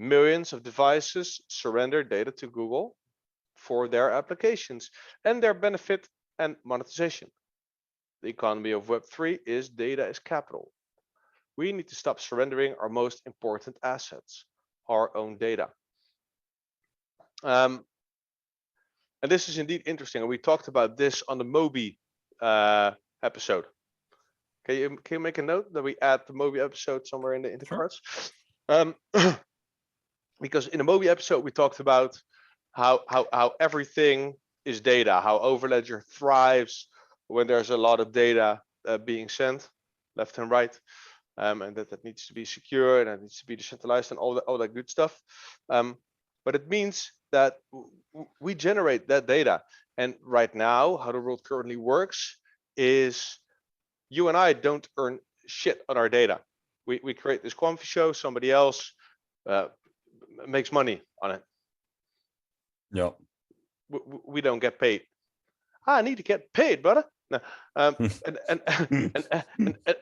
Millions of devices surrender data to Google for their applications and their benefit and monetization. The economy of Web3 is data is capital. We need to stop surrendering our most important assets, our own data. And this is indeed interesting. And we talked about this on the MOBI episode. Can you make a note that we add the MOBI episode somewhere in the Sure. cards? Because in the MOBI episode we talked about how everything is data, how Overledger thrives when there's a lot of data being sent left and right, and that needs to be secure and that needs to be decentralized and all that good stuff. But it means that we generate that data, and right now how the world currently works is you and I don't earn shit on our data. We create this Quamfy Show, somebody else makes money on it. Yeah. We don't get paid. I need to get paid, brother. No. And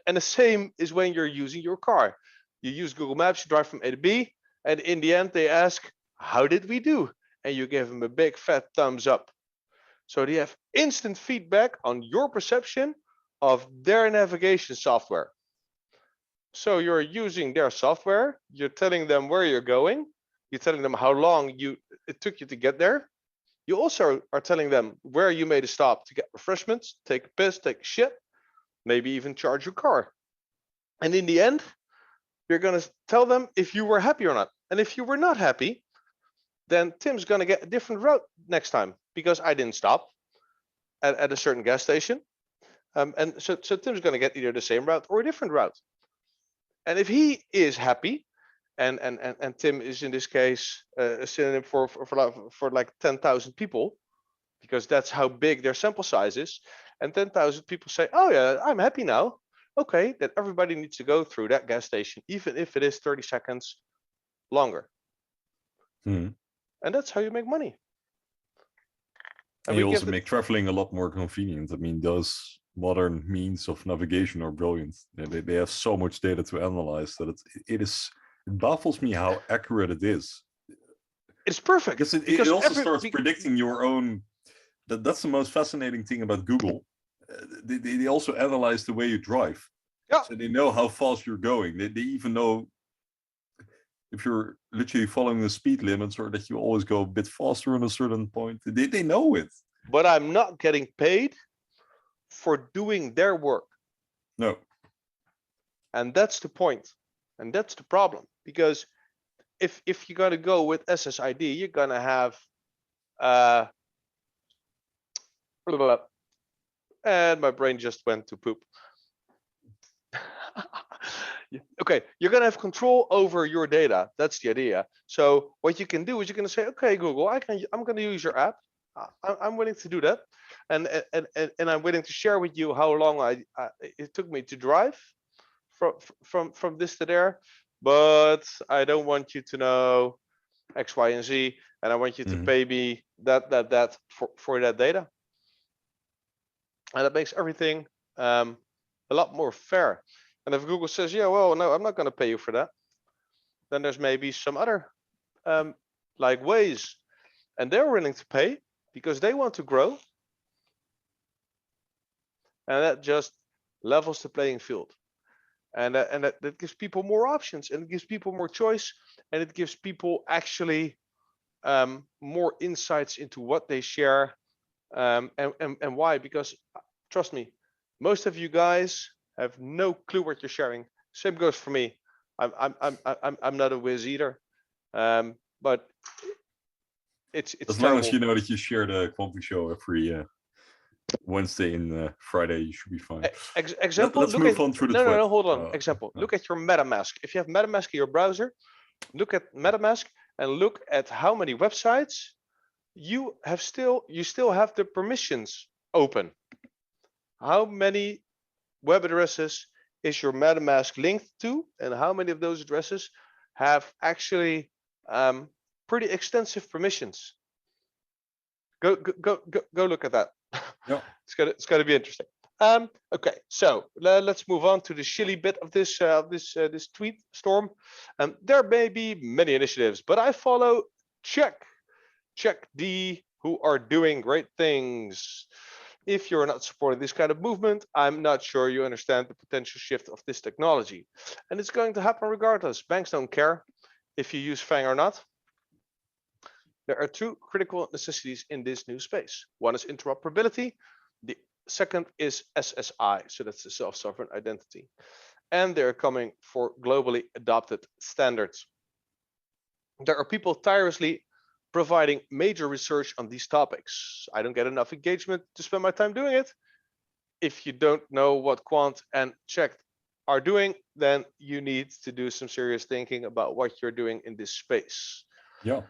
the same is when you're using your car. You use Google Maps, you drive from A to B, and in the end they ask, how did we do? And you give them a big fat thumbs up. So they have instant feedback on your perception of their navigation software. So you're using their software, you're telling them where you're going, you're telling them how long it took you to get there. You also are telling them where you made a stop to get refreshments, take a piss, take a shit, maybe even charge your car. And in the end, you're going to tell them if you were happy or not. And if you were not happy, then Tim's going to get a different route next time because I didn't stop at a certain gas station. And so Tim's going to get either the same route or a different route. And if he is happy, and Tim is in this case a synonym for like 10,000 people, because that's how big their sample size is, and 10,000 people say, oh yeah, I'm happy now. Okay, then everybody needs to go through that gas station, even if it is 30 seconds longer. And that's how you make money. And you also make traveling a lot more convenient. I mean, those modern means of navigation are brilliant. They have so much data to analyze that it baffles me how accurate it is. It's perfect. Because it also starts predicting your own. That's the most fascinating thing about Google. They also analyze the way you drive. Yeah. So they know how fast you're going. They even know if you're literally following the speed limits or that you always go a bit faster on a certain point. They know it. But I'm not getting paid for doing their work. No. And that's the point. And that's the problem. Because if you're going to go with SSID, you're going to have and my brain just went to poop. Okay, you're going to have control over your data. That's the idea. So what you can do is you're going to say, okay, Google, I'm going to use your app. I'm willing to do that, and I'm willing to share with you how long it took me to drive from this to there. But I don't want you to know X, Y, and Z, and I want you to pay me that for that data. And that makes everything a lot more fair. And if Google says, yeah, well, no, I'm not going to pay you for that, then there's maybe some other like ways, and they're willing to pay because they want to grow. And that just levels the playing field. And that gives people more options, and it gives people more choice, and it gives people actually more insights into what they share and why. Because trust me, most of you guys have no clue what you're sharing. Same goes for me. I'm not a whiz either, but it's as terrible. long as you know that you share the Quamfy Show every Wednesday and Friday, you should be fine. Example. Let's move on through the no, hold on. Example. No. Look at your MetaMask. If you have MetaMask in your browser, look at MetaMask and look at how many websites you still have the permissions open. How many web addresses is your MetaMask linked to, and how many of those addresses have actually pretty extensive permissions? Go look at that. Yeah. It's gonna be interesting. Okay, so let's move on to the chilly bit of this tweet storm. There may be many initiatives, but I follow Check D, who are doing great things. If you're not supporting this kind of movement, I'm not sure you understand the potential shift of this technology. And it's going to happen regardless. Banks don't care if you use FANG or not. There are two critical necessities in this new space. One is interoperability. The second is SSI, so that's the self-sovereign identity. And they're coming for globally adopted standards. There are people tirelessly providing major research on these topics. I don't get enough engagement to spend my time doing it. If you don't know what Quant and Check are doing, then you need to do some serious thinking about what you're doing in this space. Yeah.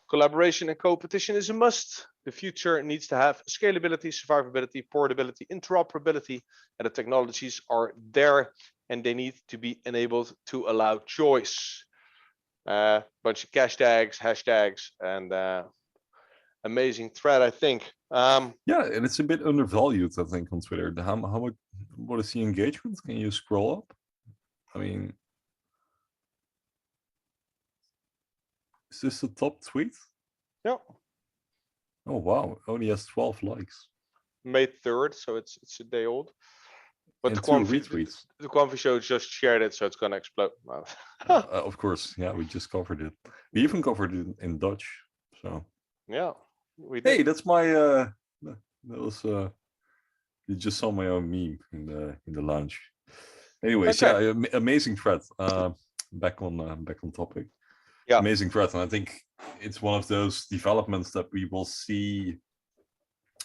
Collaboration and competition is a must. The future needs to have scalability, survivability, portability, interoperability, and the technologies are there and they need to be enabled to allow choice. Bunch of cash tags, hashtags, and amazing thread, I think. Yeah, and it's a bit undervalued, I think, on Twitter. What is the engagement? Can you scroll up? I mean, is this the top tweet? Yeah. Oh wow, only has 12 likes. May 3rd, so it's a day old. But And the 2 retweets. The Quamfy Show just shared it, so it's gonna explode. Of course, yeah, we just covered it. We even covered it in Dutch. So yeah, we did. hey, that's my that was you just saw my own meme in the lounge. Anyways, Okay. yeah, amazing thread. Back on topic. Yeah. Amazing thread, and I think it's one of those developments that we will see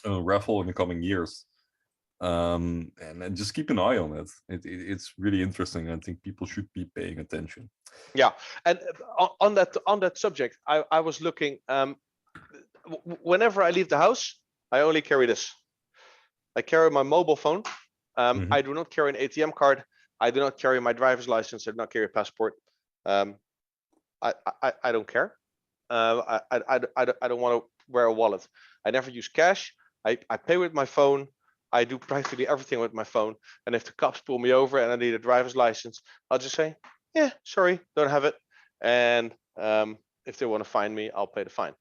raffle in the coming years. And just keep an eye on it. It's really interesting. I think people should be paying attention. Yeah, and on that subject, I was looking. Whenever I leave the house, I only carry this. I carry my mobile phone. I do not carry an ATM card. I do not carry my driver's license. I do not carry a passport. I don't care. I don't want to wear a wallet. I never use cash. I pay with my phone. I do practically everything with my phone. And if the cops pull me over and I need a driver's license, I'll just say, yeah, sorry, don't have it. And if they want to fine me, I'll pay the fine.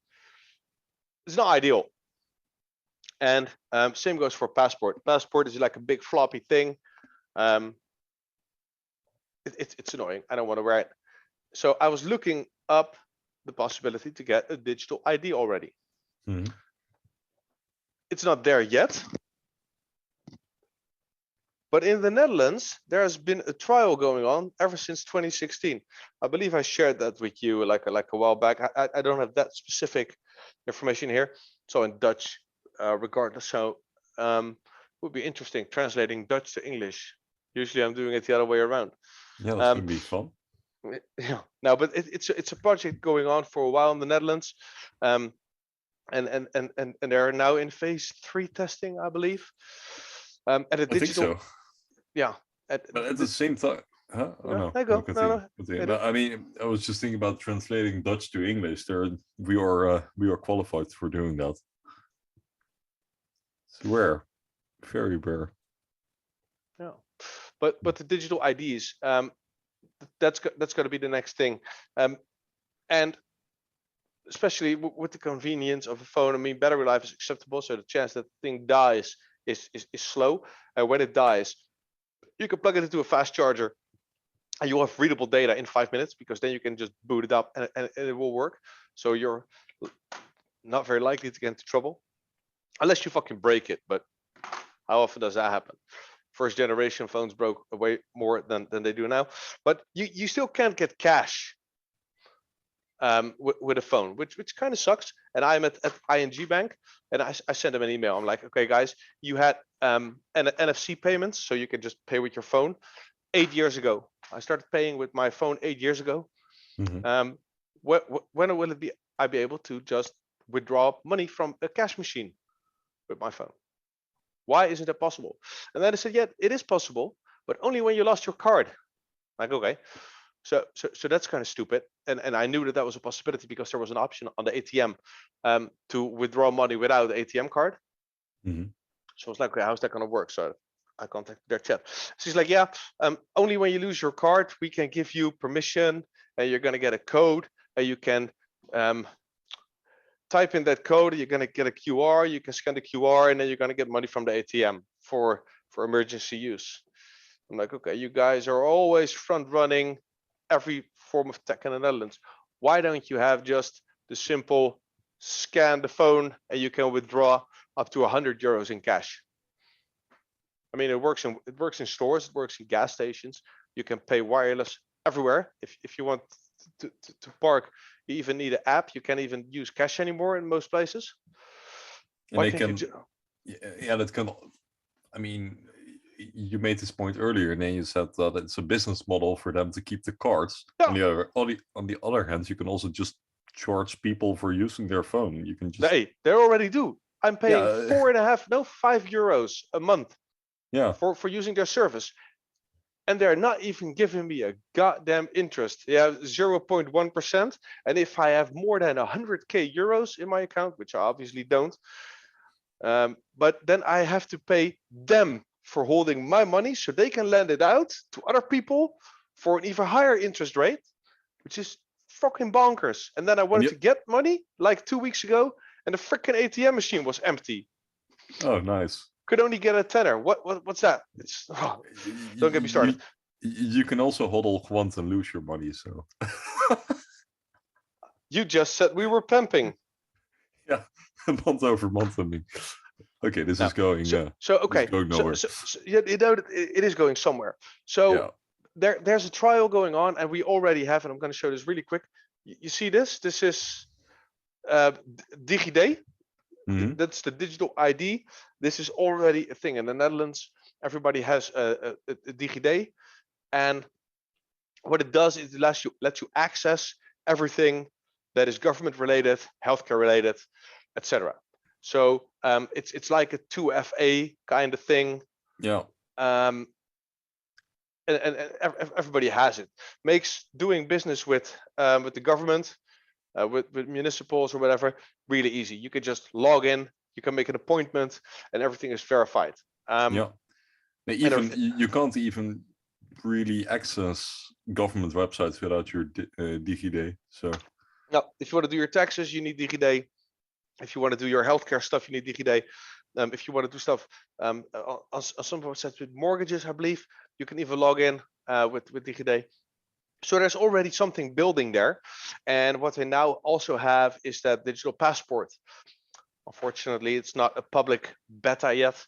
It's not ideal. And same goes for passport. Passport is like a big floppy thing. It's annoying. I don't want to wear it. So I was looking up the possibility to get a digital ID already. It's not there yet. But in the Netherlands, there has been a trial going on ever since 2016. I believe I shared that with you like a while back. I don't have that specific information here. So in Dutch, regardless. So would be interesting translating Dutch to English. Usually I'm doing it the other way around. Yeah, that's gonna be fun. Yeah, no, but it's a project going on for a while in the Netherlands. And they are now in phase 3 testing, I believe. At a digital, I think so. Yeah. But at the same time, huh? Oh, No, no, I go. continue, No. continue. But I mean, I was just thinking about translating Dutch to English. We are qualified for doing that. It's rare, very rare. Yeah, but the digital IDs, that's going to be the next thing, and especially with the convenience of a phone. I mean, battery life is acceptable, so the chance that the thing dies is slow. And when it dies, you can plug it into a fast charger and you'll have readable data in 5 minutes, because then you can just boot it up and it will work. So you're not very likely to get into trouble unless you fucking break it. But how often does that happen? First generation phones broke way more than they do now. But you still can't get cash with a phone, which kind of sucks. And I'm at ING Bank, and I sent them an email. I'm like, okay, guys, you had NFC payments, so you can just pay with your phone 8 years ago. I started paying with my phone 8 years ago. When will it be? I be able to just withdraw money from a cash machine with my phone? Why isn't it possible? And then I said, yeah, it is possible, but only when you lost your card. Like, okay. So that's kind of stupid, and I knew that was a possibility because there was an option on the ATM to withdraw money without the ATM card. So I was like, okay, how's that going to work? So I contacted their chat. She's like, yeah, only when you lose your card, we can give you permission, and you're going to get a code, and you can type in that code. You're going to get a QR. You can scan the QR, and then you're going to get money from the ATM for emergency use. I'm like, okay, you guys are always front running every form of tech in the Netherlands. Why don't you have just the simple scan the phone and you can withdraw up to 100 euros in cash? I mean, it works in stores, it works in gas stations. You can pay wireless everywhere. If you want to park, you even need an app. You can't even use cash anymore in most places. And Why they can't can, you yeah, that can. I mean, you made this point earlier, and then you said that it's a business model for them to keep the cards. Yeah. On the other hand, you can also just charge people for using their phone. You can just they already do. I'm paying Yeah. 5 euros a month for using their service, and they're not even giving me a goddamn interest. Yeah, 0.1%. And if I have more than 100k euros in my account, which I obviously don't, but then I have to pay them for holding my money so they can lend it out to other people for an even higher interest rate, which is fucking bonkers. And then I wanted to get money like 2 weeks ago, and the freaking ATM machine was empty. Oh, nice. Could only get a tenner. What's that? It's don't get me started. You can also hodl Quant and lose your money. So you just said we were pimping. Yeah, month over month. I mean, okay, this is going. So okay, going nowhere. Yeah, it is going somewhere. So there's a trial going on, and we already have, and I'm going to show this really quick. You see this? This is DigiD. Mm-hmm. That's the digital ID. This is already a thing in the Netherlands. Everybody has a DigiD, and what it does is it lets you access everything that is government related, healthcare related, etc. So it's like a 2FA kind of thing. Yeah. And everybody has it. Makes doing business with the government, with municipals or whatever, really easy. You can just log in, you can make an appointment, and everything is verified. Yeah. Even you can't even really access government websites without your DigiD. So no, if you want to do your taxes, you need DigiD. If you want to do your healthcare stuff, you need DigiD. If you want to do stuff on some websites with mortgages, I believe you can even log in with DigiD. So there's already something building there, and what they now also have is that digital passport. Unfortunately, it's not a public beta yet,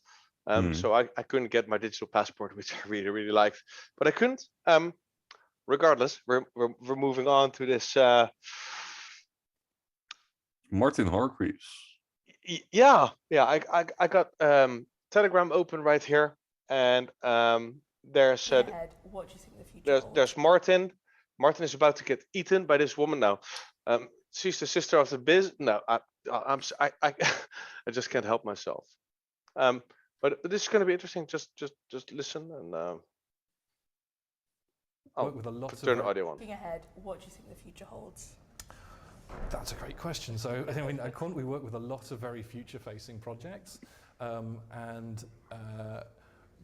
so I couldn't get my digital passport, which I really liked, but I couldn't. Regardless, we're moving on to this. Martin Hargreaves. Yeah. I got Telegram open right here, and there's what do you think the future there's Martin. Martin is about to get eaten by this woman now. She's the sister of the biz. No, I just can't help myself. But this is going to be interesting. Just listen and with a lot turn the audio on. Looking ahead, what do you think the future holds? That's a great question. So I think at Quant we work with a lot of very future-facing projects, and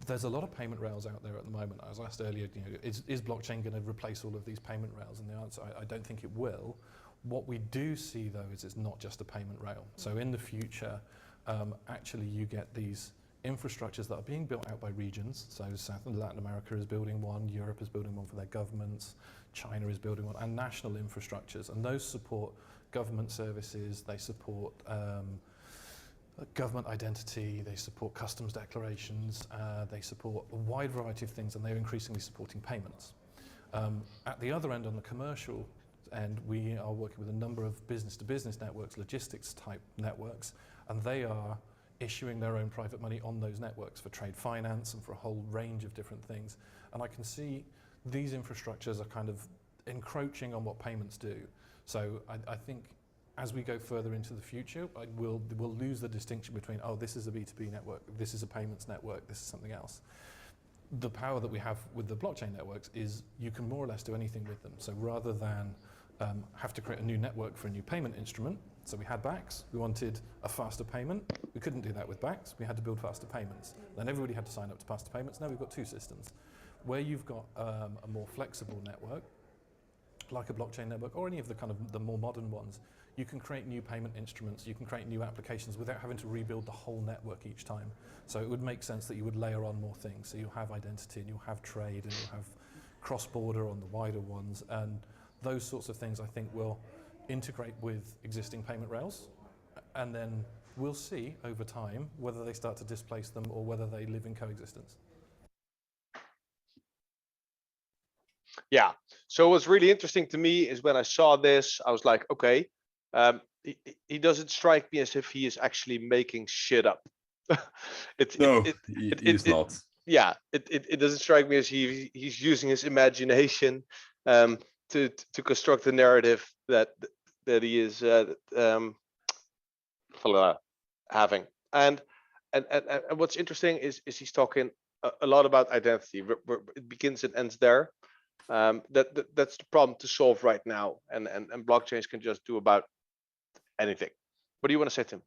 there's a lot of payment rails out there at the moment. I was asked earlier, is blockchain going to replace all of these payment rails? And the answer, I don't think it will. What we do see, though, is it's not just a payment rail. So in the future, actually you get these infrastructures that are being built out by regions. So South and Latin America is building one, Europe is building one for their governments, China is building one, and national infrastructures. And those support government services, they support government identity, they support customs declarations, they support a wide variety of things, and they're increasingly supporting payments. At the other end, on the commercial end, we are working with a number of business-to-business networks, logistics-type networks, and they are issuing their own private money on those networks for trade finance and for a whole range of different things. And I can see these infrastructures are kind of encroaching on what payments do. So I think as we go further into the future, we'll lose the distinction between, oh, this is a B2B network, this is a payments network, this is something else. The power that we have with the blockchain networks is you can more or less do anything with them. So rather than have to create a new network for a new payment instrument. So we had BACS, we wanted a faster payment. We couldn't do that with BACS, we had to build faster payments. Then everybody had to sign up to faster payments. Now we've got two systems. Where you've got a more flexible network, like a blockchain network, or any of the kind of the more modern ones, you can create new payment instruments, you can create new applications without having to rebuild the whole network each time. So it would make sense that you would layer on more things. So you'll have identity, and you'll have trade, and you'll have cross-border on the wider ones, and those sorts of things I think will integrate with existing payment rails, and then we'll see over time whether they start to displace them or whether they live in coexistence. Yeah, so what's really interesting to me is when I saw this, I was like, okay, he doesn't strike me as if he is actually making shit up. He's not. Yeah, it doesn't strike me as he's using his imagination to construct the narrative that he is having. And what's interesting is he's talking a lot about identity. It begins and ends there. That's the problem to solve right now, and blockchains can just do about anything. What do you want to say, Tim?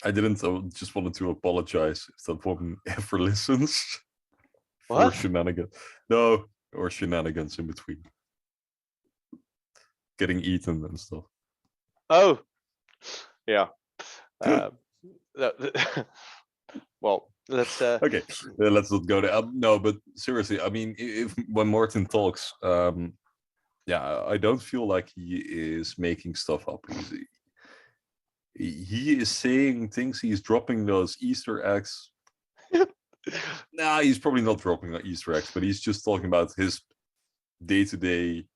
I didn't. I just wanted to apologize if that woman ever listens. What? For shenanigans. No, or shenanigans in between. Getting eaten and stuff. Oh, yeah. Well, let's. Okay, let's not go there. No, but seriously, I mean, if when Martin talks, yeah, I don't feel like he is making stuff up. He is saying things. He's dropping those Easter eggs. Nah, he's probably not dropping the Easter eggs, but he's just talking about his day-to-day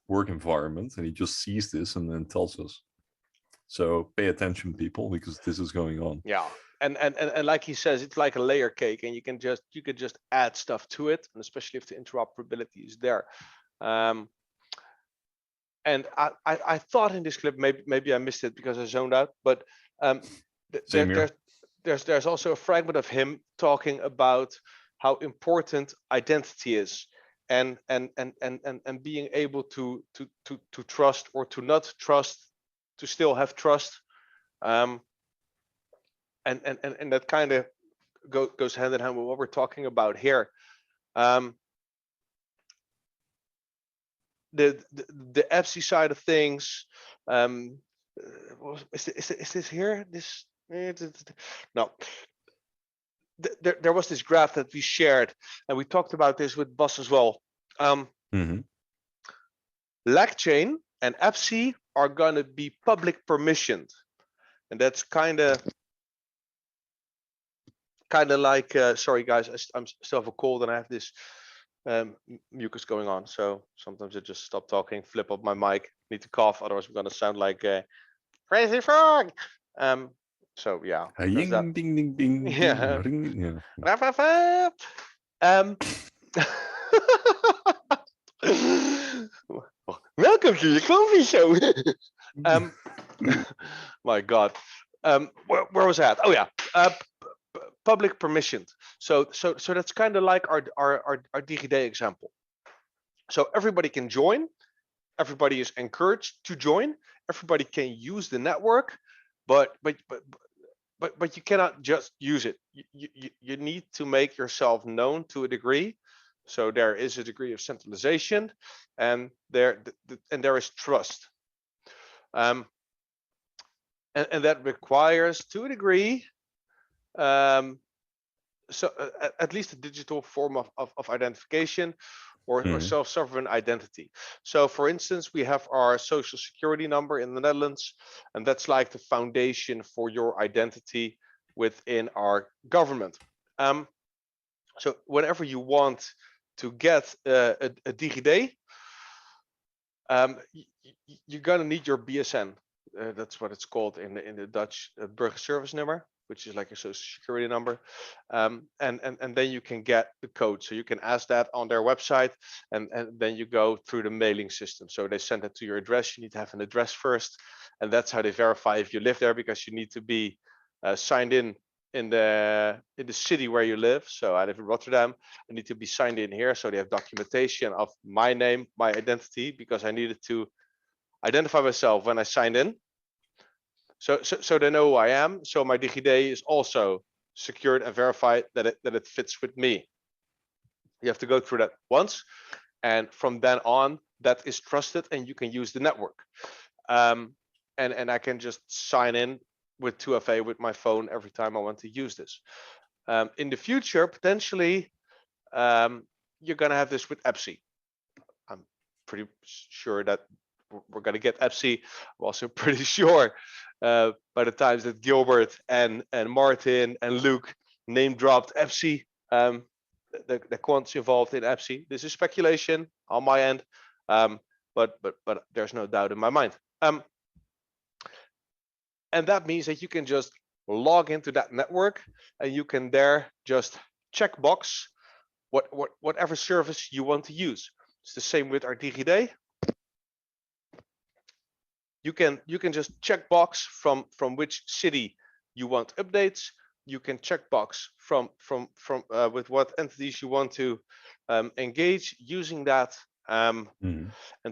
work environment, and he just sees this and then tells us. So pay attention, people, because this is going on. Yeah, and like he says, it's like a layer cake, and you can just add stuff to it, and especially if the interoperability is there. And I thought in this clip, maybe I missed it because I zoned out, but there's also a fragment of him talking about how important identity is, and being able to trust or to not trust, to still have trust, and that kind of goes hand in hand with what we're talking about here. The EPSI side of things, is this here? This no. There was this graph that we shared, and we talked about this with Bas as well. LACchain and EPSI are going to be public permissioned, and that's kind of like sorry guys, I'm still have a cold and I have this mucus going on, so sometimes I just stop talking, flip up my mic, need to cough, otherwise I'm going to sound like a crazy frog. So yeah, Ding, ding, ding, ding, yeah. Ding, yeah. Welcome to the Quamfy Show. My God, where was that? Oh yeah, public permissioned. So that's kind of like our DigiD example. So everybody can join, everybody is encouraged to join, everybody can use the network, but you cannot just use it. You need to make yourself known to a degree. So there is a degree of centralization, and there is trust, and that requires, to a degree, so at least a digital form of identification, or self-sovereign identity. So for instance, we have our social security number in the Netherlands, and that's like the foundation for your identity within our government. So whenever you want to get a DigiD, you're gonna need your BSN. That's what it's called in the Dutch burgerservice-nummer, which is like a social security number, and then you can get the code. So you can ask that on their website, and then you go through the mailing system. So they send it to your address. You need to have an address first, and that's how they verify if you live there, because you need to be signed in in the city where you live. So I live in Rotterdam. I need to be signed in here. So they have documentation of my name, my identity, because I needed to identify myself when I signed in. So they know who I am. So my DigiD is also secured and verified that it fits with me. You have to go through that once, and from then on, that is trusted, and you can use the network. And I can just sign in with 2FA with my phone every time I want to use this. In the future, potentially, you're gonna have this with EPSI. I'm pretty sure that we're gonna get EPSI. I'm also pretty sure by the times that Gilbert and Martin and Luke name dropped EPSI, the quants involved in EPSI. This is speculation on my end, but there's no doubt in my mind. And that means that you can just log into that network, and you can there just check box whatever service you want to use. It's the same with our DigiD. You can just check box from which city you want updates. You can check box from with what entities you want to engage using that. And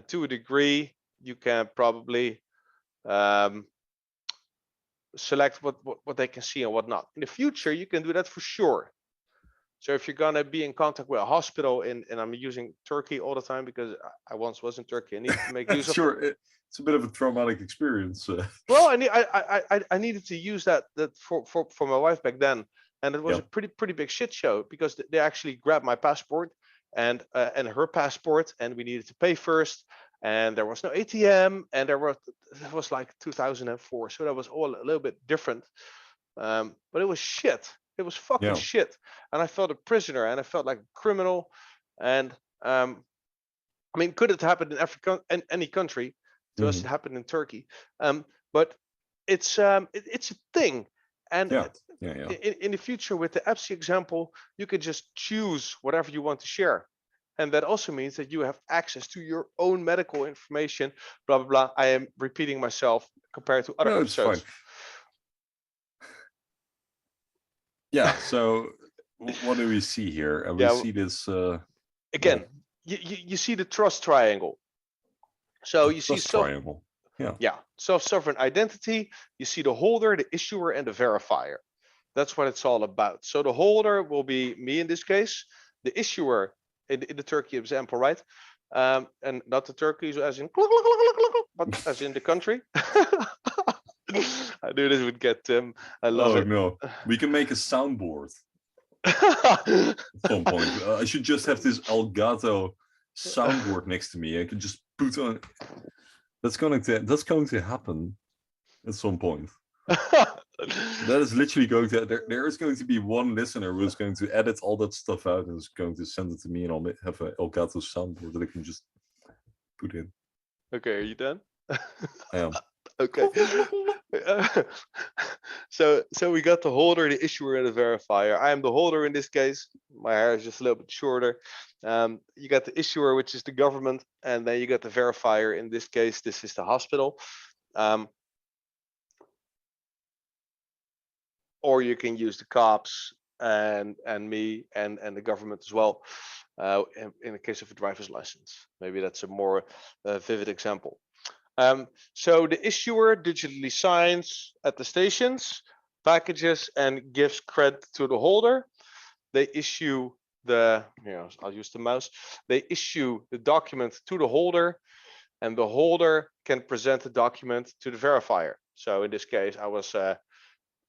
to a degree, you can probably select what they can see and what not. In the future, you can do that for sure. So if you're gonna be in contact with a hospital and I'm using Turkey all the time because I once was in Turkey, I need to make use of. Sure, it's a bit of a traumatic experience. Well, I needed to use that for my wife back then, and it was a pretty big shit show because they actually grabbed my passport and her passport, and we needed to pay first, and there was no ATM, and it was like 2004, so that was all a little bit different, but it was shit. It was fucking shit, and I felt a prisoner, and I felt like a criminal, and I mean, could it happen in Africa, in any country? To us, it happened in Turkey, but it's a thing, and in the future, with the EPSI example, you can just choose whatever you want to share, and that also means that you have access to your own medical information. Blah blah blah. I am repeating myself compared to other episodes. Fine. Yeah, so what do we see here? We see this again. You see the trust triangle. So you see triangle. Self-sovereign identity. You see the holder, the issuer, and the verifier. That's what it's all about. So the holder will be me in this case. The issuer in the Turkey example, right? And not the Turkeys as in, but as in the country. I knew this would get Tim. I love it. No, we can make a soundboard at some point. I should just have this Elgato soundboard next to me. I could just put on. That's going to happen at some point. That is literally going to. There is going to be one listener who is going to edit all that stuff out and is going to send it to me, and I'll have an Elgato soundboard that I can just put in. Okay, are you done? I am. Okay. So we got the holder, the issuer, and the verifier. I am the holder in this case. My hair is just a little bit shorter. You got the issuer, which is the government, and then you got the verifier. In this case, this is the hospital. Or you can use the cops and me and the government as well. In the case of a driver's license, maybe that's a more vivid example. So the issuer digitally signs at the stations, packages, and gives credit to the holder. They issue I'll use the mouse. They issue the document to the holder, and the holder can present the document to the verifier. So in this case, I was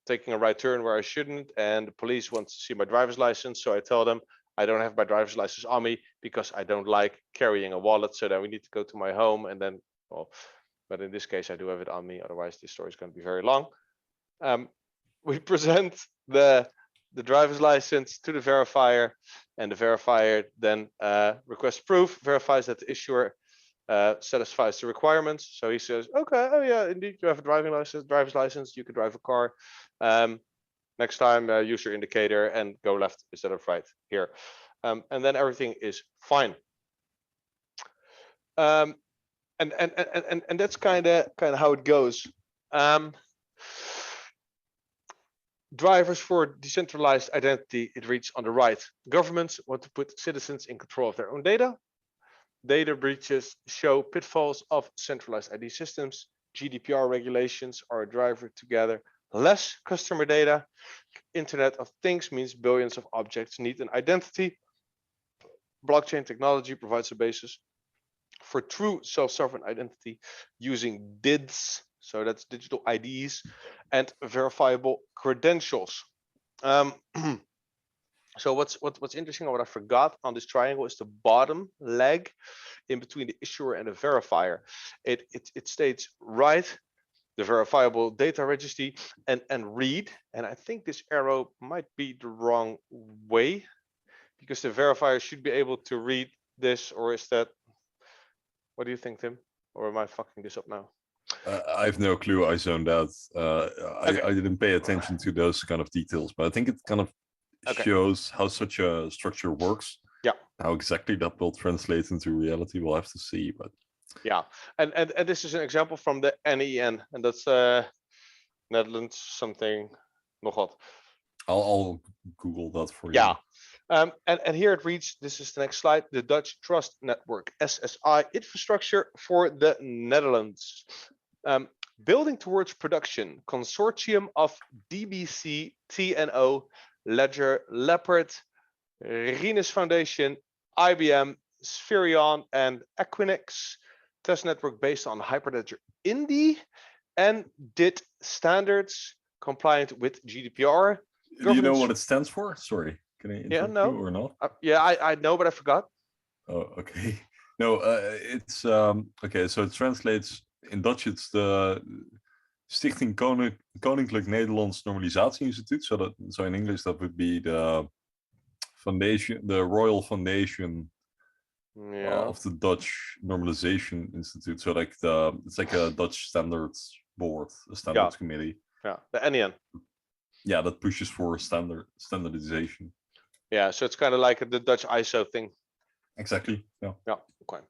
taking a right turn where I shouldn't, and the police want to see my driver's license. So I tell them I don't have my driver's license on me because I don't like carrying a wallet. So then we need to go to my home, and then, well, but in this case, I do have it on me. Otherwise, this story is going to be very long. We present the driver's license to the verifier, and the verifier then requests proof, verifies that the issuer satisfies the requirements. So he says, okay, oh yeah, indeed, you have a driver's license, you can drive a car. Next time, use your indicator and go left instead of right here. And then everything is fine. And that's kind of how it goes. Drivers for decentralized identity, it reads on the right. Governments want to put citizens in control of their own data. Data breaches show pitfalls of centralized ID systems. GDPR regulations are a driver to gather less customer data. Internet of Things means billions of objects need an identity. Blockchain technology provides a basis for true self-sovereign identity using DIDs, so that's digital IDs, and verifiable credentials. So what's interesting, or what I forgot on this triangle, is the bottom leg in between the issuer and the verifier. It states write the verifiable data registry and read, and I think this arrow might be the wrong way, because the verifier should be able to read this, or is that, what do you think, Tim? Or am I fucking this up now? I have no clue. I zoned out. Okay. I didn't pay attention to those kind of details, but I think it kind of shows how such a structure works. Yeah. How exactly that will translate into reality, we'll have to see. But yeah, and this is an example from the NEN, and that's Netherlands something nog wat. I'll Google that for you. Yeah. And here it reads, this is the next slide, the Dutch Trust Network, SSI infrastructure for the Netherlands. Building towards production, consortium of DBC, TNO, Ledger, Leopard, Rinus Foundation, IBM, Spherion, and Equinix. Test network based on Hyperledger Indy and DIT standards compliant with GDPR. Do you know what it stands for? Sorry, can I interrupt you or not? Yeah, I know, but I forgot. Oh, okay. No, it's okay. So it translates in Dutch. It's the Stichting Koninklijk Nederlands Normalisatie Instituut. So in English that would be the foundation, the Royal Foundation of the Dutch Normalization Institute. So like it's like a Dutch standards board, a standards committee. Yeah, the NEN. Yeah, that pushes for standardization. Yeah, so it's kind of like the Dutch ISO thing. Exactly. Yeah. Yeah. Okay.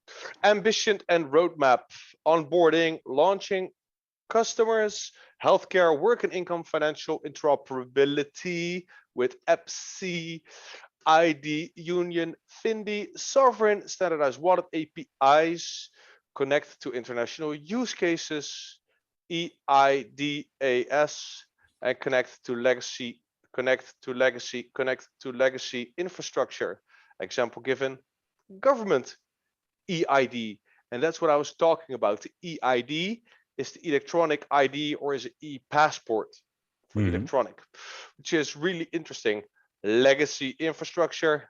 Ambition and roadmap: onboarding, launching, customers, healthcare, work and income, financial interoperability with EPC, ID Union, Findy, sovereign standardized wallet APIs, connect to international use cases, EIDAS, and connect to legacy infrastructure. Example given, government EID, and that's what I was talking about. The EID is the electronic ID, or is it e-passport for electronic, which is really interesting. Legacy infrastructure,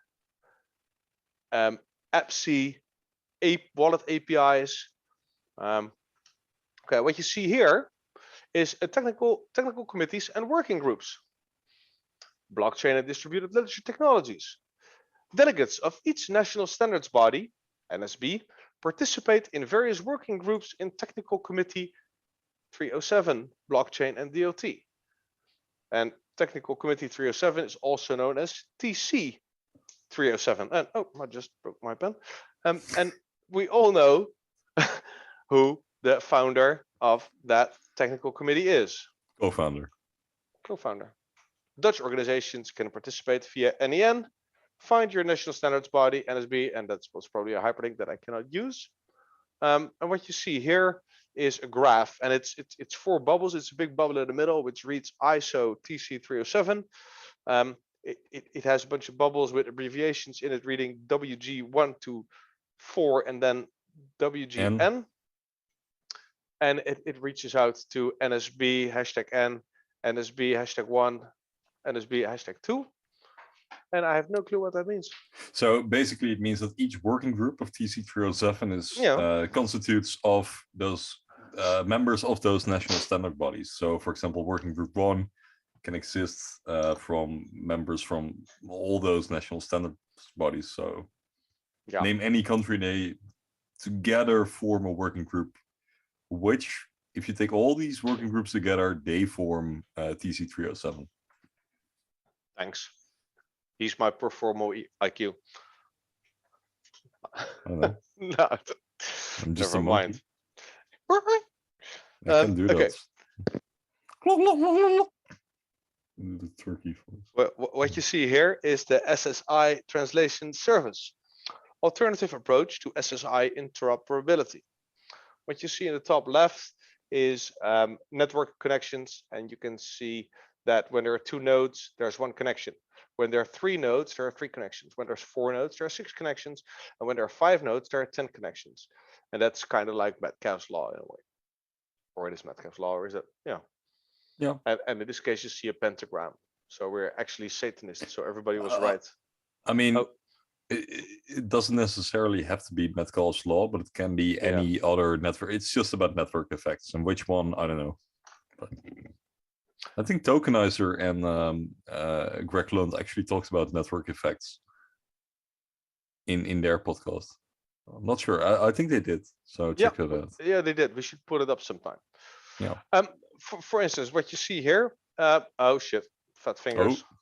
EPC, wallet APIs. Okay, what you see here is a technical committees and working groups. Blockchain and distributed ledger technologies. Delegates of each national standards body, NSB, participate in various working groups in Technical Committee 307, Blockchain and DOT. And Technical Committee 307 is also known as TC 307. And oh, I just broke my pen. And we all know who the founder of that technical committee is. Co-founder. Dutch organizations can participate via NEN. Find your national standards body, NSB, and that's probably a hyperlink that I cannot use. And what you see here is a graph, and it's 4 bubbles. It's a big bubble in the middle, which reads ISO TC 307. It has a bunch of bubbles with abbreviations in it, reading WG1 to 4, and then WGN. And it reaches out to NSB #N, NSB #1, NSB #2. And I have no clue what that means. So basically it means that each working group of TC307 is constitutes of those members of those national standard bodies. So for example, working group 1 can exist from members from all those national standard bodies. So name any country, they together form a working group, which if you take all these working groups together, they form TC307. Thanks. He's my performo IQ. No, I'm just never mind. I can do that. The Turkey voice. What you see here is the SSI translation service, alternative approach to SSI interoperability. What you see in the top left is network connections, and you can see that when there are 2 nodes, there's 1 connection. When there are 3 nodes, there are 3 connections. When there's 4 nodes, there are 6 connections. And when there are 5 nodes, there are 10 connections. And that's kind of like Metcalfe's law in a way. Or it is Metcalfe's law, or is it? Yeah. Yeah. And in this case, you see a pentagram. So we're actually Satanists. So everybody was right. I mean, Oh. it doesn't necessarily have to be Metcalfe's law, but it can be any other network. It's just about network effects, and which one, I don't know. But I think Tokenizer and Greg Lund actually talks about network effects in their podcast. I'm not sure. I think they did. So check it out. Yeah, they did. We should put it up sometime. Yeah. For instance, what you see here. Oh shit, fat fingers. Oh.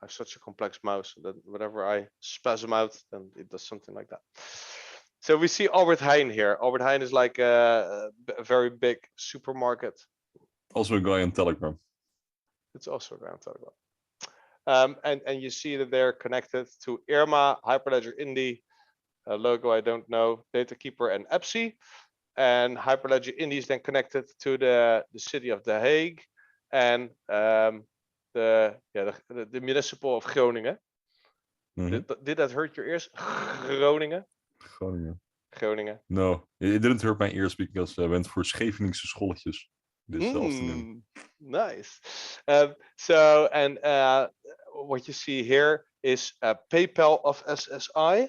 I have such a complex mouse that whenever I spasm out, then it does something like that. So we see Albert Heijn here. Albert Heijn is like a very big supermarket. Also a guy on Telegram. It's also a guy on Telegram. And you see that they're connected to Irma, Hyperledger Indy, a logo I don't know, Datakeeper and EPSI. And Hyperledger Indy is then connected to the city of The Hague and the municipal of Groningen. Did that hurt your ears? Groningen? Groningen. No, it didn't hurt my ears because I went for Scheveningse scholletjes this afternoon. Nice. What you see here is a PayPal of SSI.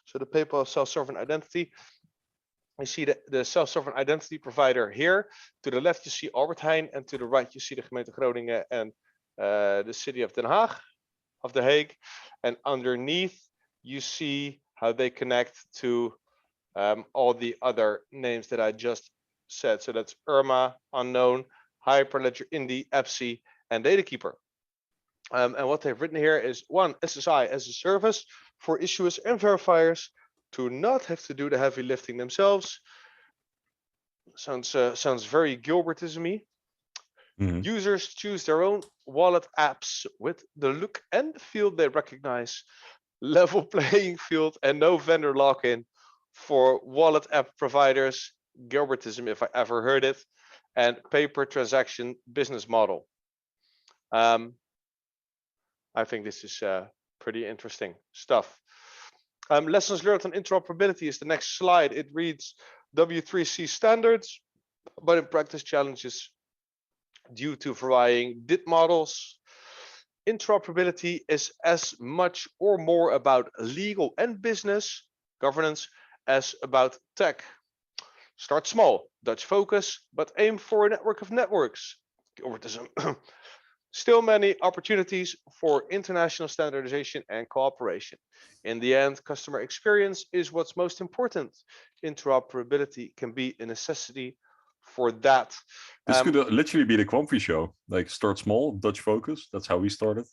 So the PayPal self-sovereign identity. You see the self-sovereign identity provider here. To the left, you see Albert Heijn, and to the right, you see the gemeente Groningen and the city of Den Haag, of The Hague. And underneath, you see how they connect to all the other names that I just said. So that's Irma, unknown, Hyperledger Indy, EPSI, and Datakeeper. And what they've written here is 1, SSI as a service for issuers and verifiers to not have to do the heavy lifting themselves. Sounds very Gilbertism-y. Users choose their own wallet apps with the look and feel they recognize, level playing field, and no vendor lock-in for wallet app providers. Gilbertism, if I ever heard it, and pay-per transaction business model. I think this is pretty interesting stuff. Lessons learned on interoperability is the next slide. It reads W3C standards, but in practice challenges due to varying DIT models. Interoperability is as much or more about legal and business governance as about tech. Start small, Dutch focus, but aim for a network of networks. Gilbertism. Still many opportunities for international standardization and cooperation. In the end, customer experience is what's most important. Interoperability can be a necessity for that. This could literally be the Quamfy Show. Like, start small, Dutch focus. That's how we started.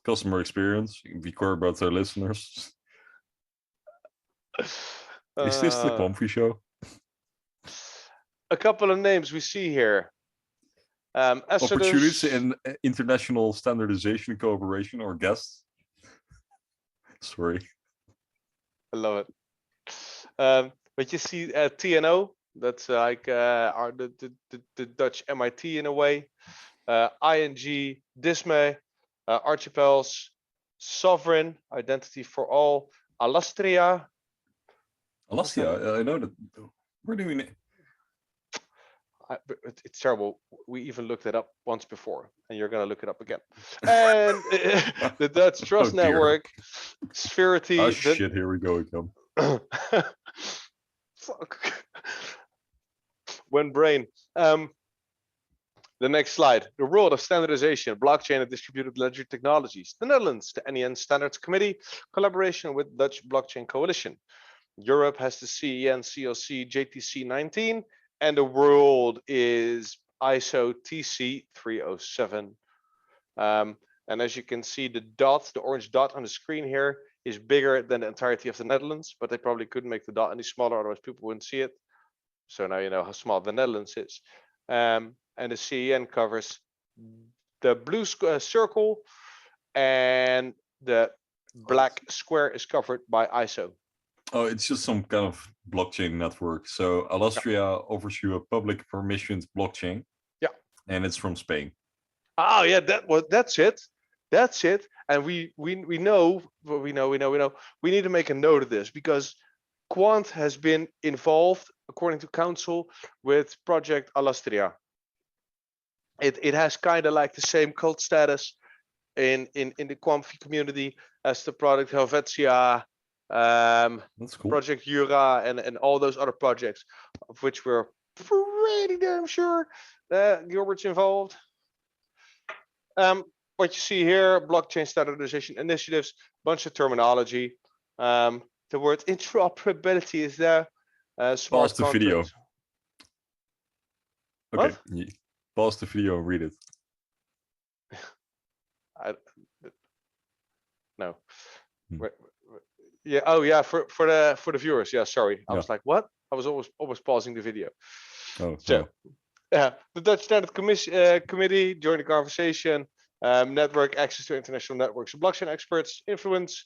Customer experience. We care about our listeners. Is this the Quamfy Show? A couple of names we see here. Opportunities in international standardization and cooperation, or guests. Sorry. I love it. But you see TNO, that's like the Dutch MIT in a way. ING, Dismay, Archipels, Sovereign, Identity for All, Alastria. Alastria, I know that. Where do we name? It's terrible. We even looked it up once before, and you're going to look it up again. And the Dutch Trust Network, Spherity. Oh shit! Here we go again. Fuck. When brain. The next slide. The world of standardization, blockchain and distributed ledger technologies. The Netherlands, the NEN Standards Committee, collaboration with Dutch Blockchain Coalition. Europe has the CEN CLC JTC 19. And the world is ISO TC 307. And as you can see, the orange dot on the screen here is bigger than the entirety of the Netherlands, but they probably couldn't make the dot any smaller, otherwise people wouldn't see it. So now you know how small the Netherlands is. And the CEN covers the blue circle, and the black square is covered by ISO. Oh, it's just some kind of blockchain network. So Alastria offers you a public permissioned blockchain. Yeah. And it's from Spain. Oh yeah, that's it. That's it. And we know, we need to make a note of this, because Quant has been involved, according to council, with project Alastria. It has kind of like the same cult status in the Quamfy community as the project Helvetia, That's cool. Project Jura, and all those other projects, of which we're pretty damn sure Gilbert's involved. What you see here, blockchain standardization initiatives, bunch of terminology. The word interoperability is there. Smart Pause the video. contracts. Okay, What? pause the video and read it. No. Hmm. Yeah. Oh yeah. For the viewers. Yeah. Sorry. I Yeah. was like, what? I was always pausing the video. Oh, So, no. yeah, the Dutch Standard Committee joined the conversation. Network access to international networks, blockchain experts, influence,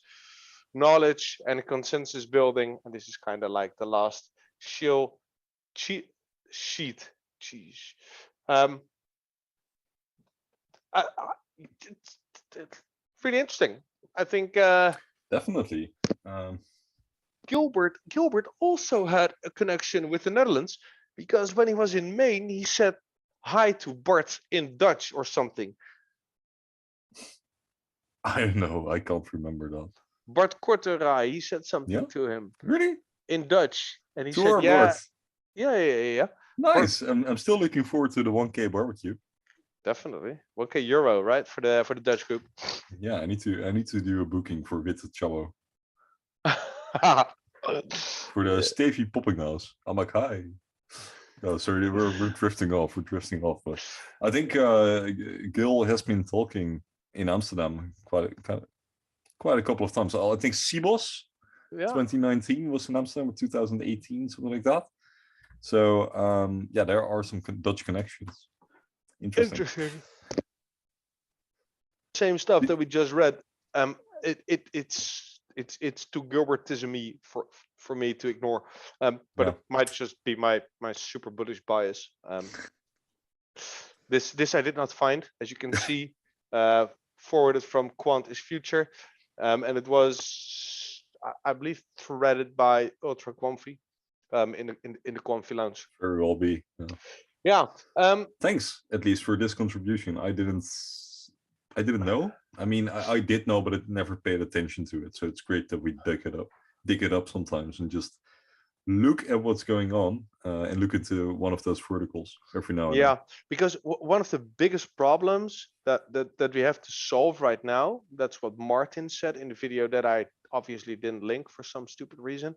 knowledge, and consensus building. And this is kind of like the last cheat sheet. Jeez. It's really interesting. I think Definitely. Gilbert also had a connection with the Netherlands, because when he was in Maine, he said hi to Bart in Dutch or something. I don't know. I can't remember that. Bart Korterij, he said something Yeah? to him Really? in Dutch, and he To said, our "Yeah, Bart. yeah. Nice. I'm still looking forward to the 1K barbecue. Definitely 1K euro, right, for the Dutch group." Yeah, I need to do a booking for Witte Chalo. For the Stevie Poppinghouse. I'm like, hi. Oh, sorry, we're drifting off. We're drifting off. But I think Gil has been talking in Amsterdam quite a couple of times. I think Sibos Yeah. 2019 was in Amsterdam, or 2018, something like that. So yeah, there are some Dutch connections. Interesting. Same stuff that we just read. It's too Gilbertism-y for me to ignore. But Yeah. it might just be my super bullish bias. This I did not find, as you can see, forwarded from Quant is Future, and it was, I believe, threaded by Ultra Quamfy in the Quamfy Lounge. Very well be. Yeah. Thanks at least for this contribution. I didn't know. I mean, I did know, but I never paid attention to it. So it's great that we dig it up sometimes and just look at what's going on and look into one of those verticals every now and Yeah, then. because one of the biggest problems that we have to solve right now, that's what Martin said in the video that I obviously didn't link for some stupid reason,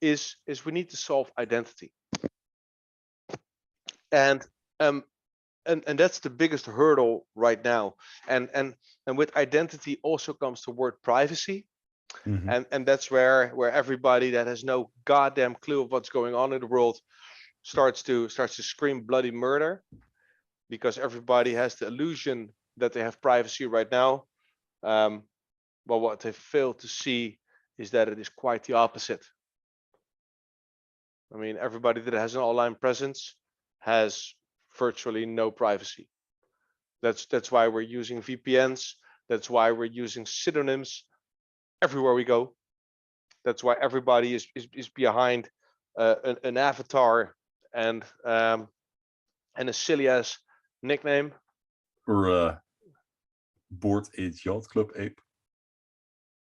is we need to solve identity. And that's the biggest hurdle right now. And with identity also comes the word privacy. Mhm. And that's where everybody that has no goddamn clue of what's going on in the world starts to scream bloody murder, because everybody has the illusion that they have privacy right now. But what they fail to see is that it is quite the opposite. I mean, everybody that has an online presence has virtually no privacy. That's why we're using VPNs. That's why we're using pseudonyms everywhere we go. That's why everybody is behind an avatar and a silly ass nickname. Or Board Age Yacht Club ape.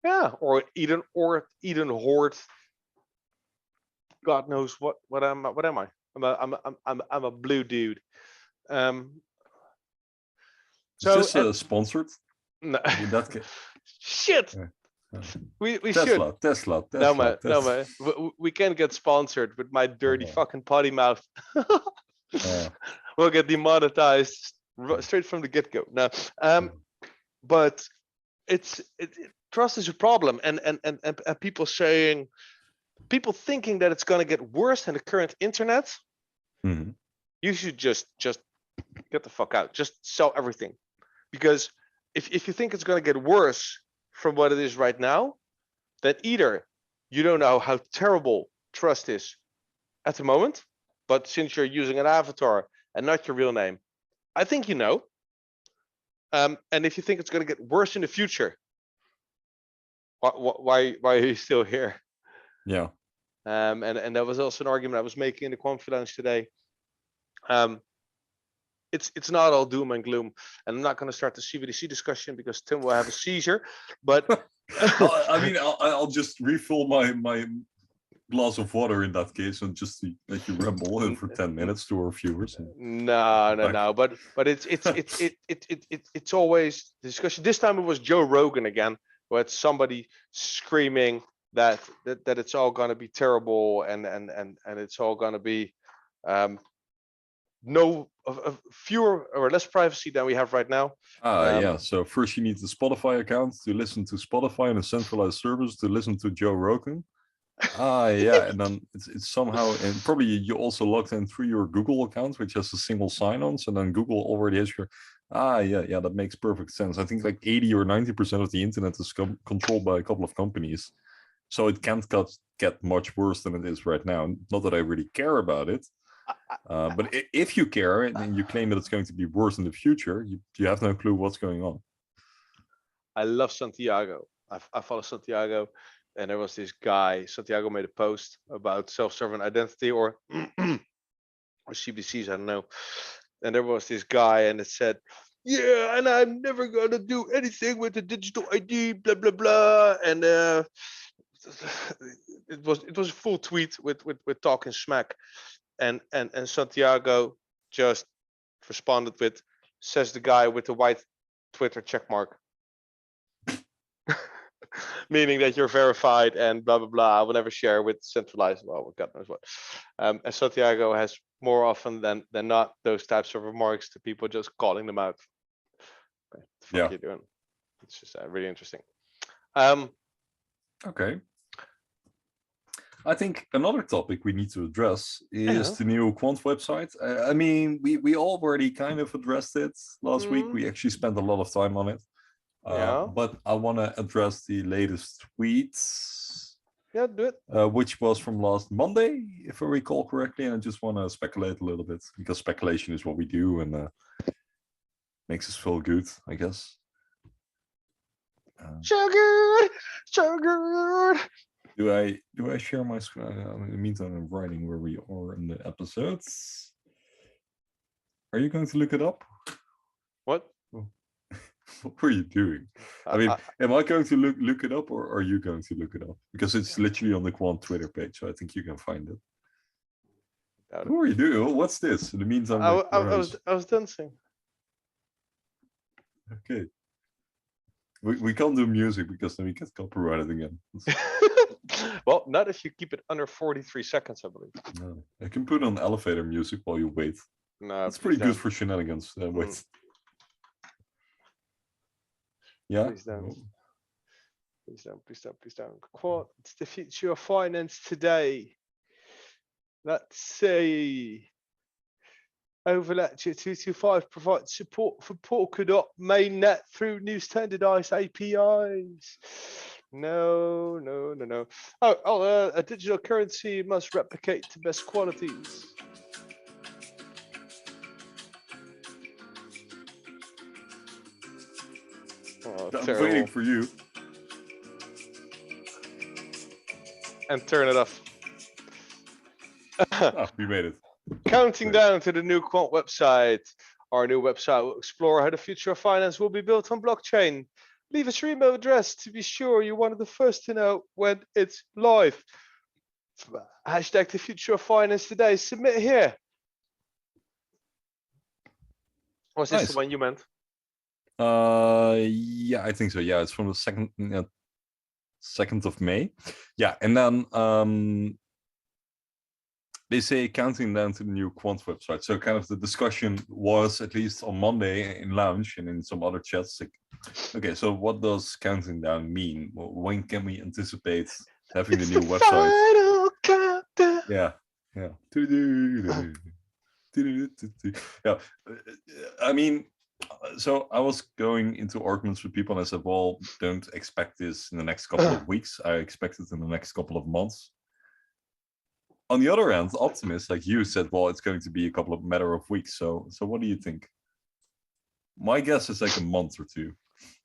Yeah, or Eden Horde. God knows what am I? I'm a blue dude. So Is this sponsored? no. In that case. Shit. Yeah. We should. Tesla. No man. We can get sponsored with my dirty fucking potty mouth. We'll get demonetized straight from the get-go. No, but trust is a problem, and people thinking that it's gonna get worse than the current internet. Mhm. You should just get the fuck out. Just sell everything. Because if you think it's going to get worse from what it is right now, then either you don't know how terrible trust is at the moment, but since you're using an avatar and not your real name, I think you know. And if you think it's going to get worse in the future, why are you still here? Yeah. And that was also an argument I was making in the Quamfy Lounge today. It's not all doom and gloom, and I'm not going to start the CBDC discussion because Tim will have a seizure. But I mean, I'll just refill my glass of water in that case, and just to let you ramble for 10 minutes to our viewers. No. But it's always discussion. This time it was Joe Rogan again, who had somebody screaming that it's all going to be terrible and it's all going to be fewer or less privacy than we have right now. Yeah. So first you need the Spotify account to listen to Spotify and a centralized service to listen to Joe Rogan. Yeah, and then it's somehow, and probably you also logged in through your Google account, which has a single sign-on. So then Google already has your. Yeah, that makes perfect sense. I think like 80 or 90% of the internet is controlled by a couple of companies, so it can't get much worse than it is right now. Not that I really care about it. But if you care and you claim that it's going to be worse in the future, you have no clue what's going on. I love Santiago. I follow Santiago, and there was this guy. Santiago made a post about self-sovereign identity or CBDCs, I don't know. And there was this guy, and it said, "Yeah, and I'm never gonna do anything with the digital ID, blah blah blah." And it was a full tweet with talking smack. And Santiago just responded with, "Says the guy with the white Twitter check mark," meaning that you're verified and blah blah blah. I will never share with centralized. Well, God knows what. And Santiago has more often than not those types of remarks to people, just calling them out. What the fuck are you doing? It's just really interesting. Okay. I think another topic we need to address is the new Quant website. I mean, we already kind of addressed it last week. We actually spent a lot of time on it. But I want to address the latest tweets. Yeah, do it. Which was from last Monday, if I recall correctly. And I just want to speculate a little bit, because speculation is what we do and makes us feel good, I guess. So good, so good. Do I share my screen? In the meantime, I'm writing where we are in the episodes. Are you going to look it up? What? What were you doing? I mean, am I going to look it up, or are you going to look it up? Because it's literally on the Quant Twitter page, so I think you can find it. What are you doing? What's this? In the meantime, I was dancing. Okay. We can't do music because then we get copyrighted again. Well, not if you keep it under 43 seconds, I believe. No, I can put on elevator music while you wait. No, that's pretty good for Shenanigans. Wait. Yeah. Please don't. Please don't. Quant, it's the future of finance today. Let's see. Alastria 225 provides support for Polkadot mainnet through new standardized APIs. No. A digital currency must replicate the best qualities. Oh, I'm terrible. waiting for you. And turn it off. We made it. Counting down to the new Quant website. Our new website will explore how the future of finance will be built on blockchain. Leave us your email address to be sure you're one of the first to know when it's live. Hashtag the future of finance today. Submit here. Was this the one you meant? Yeah, I think so. Yeah, it's from the 2nd of May. Yeah, and then they say counting down to the new Quant website. So kind of the discussion was, at least on Monday in Lounge and in some other chats, like, okay, so what does counting down mean? When can we anticipate having the new website? Final countdown. Yeah. Yeah, I mean, so I was going into arguments with people and I said, well, don't expect this in the next couple of weeks. I expect it in the next couple of months. On the other hand, optimists like you said, well, it's going to be a couple of matter of weeks. So what do you think? My guess is like a month or two.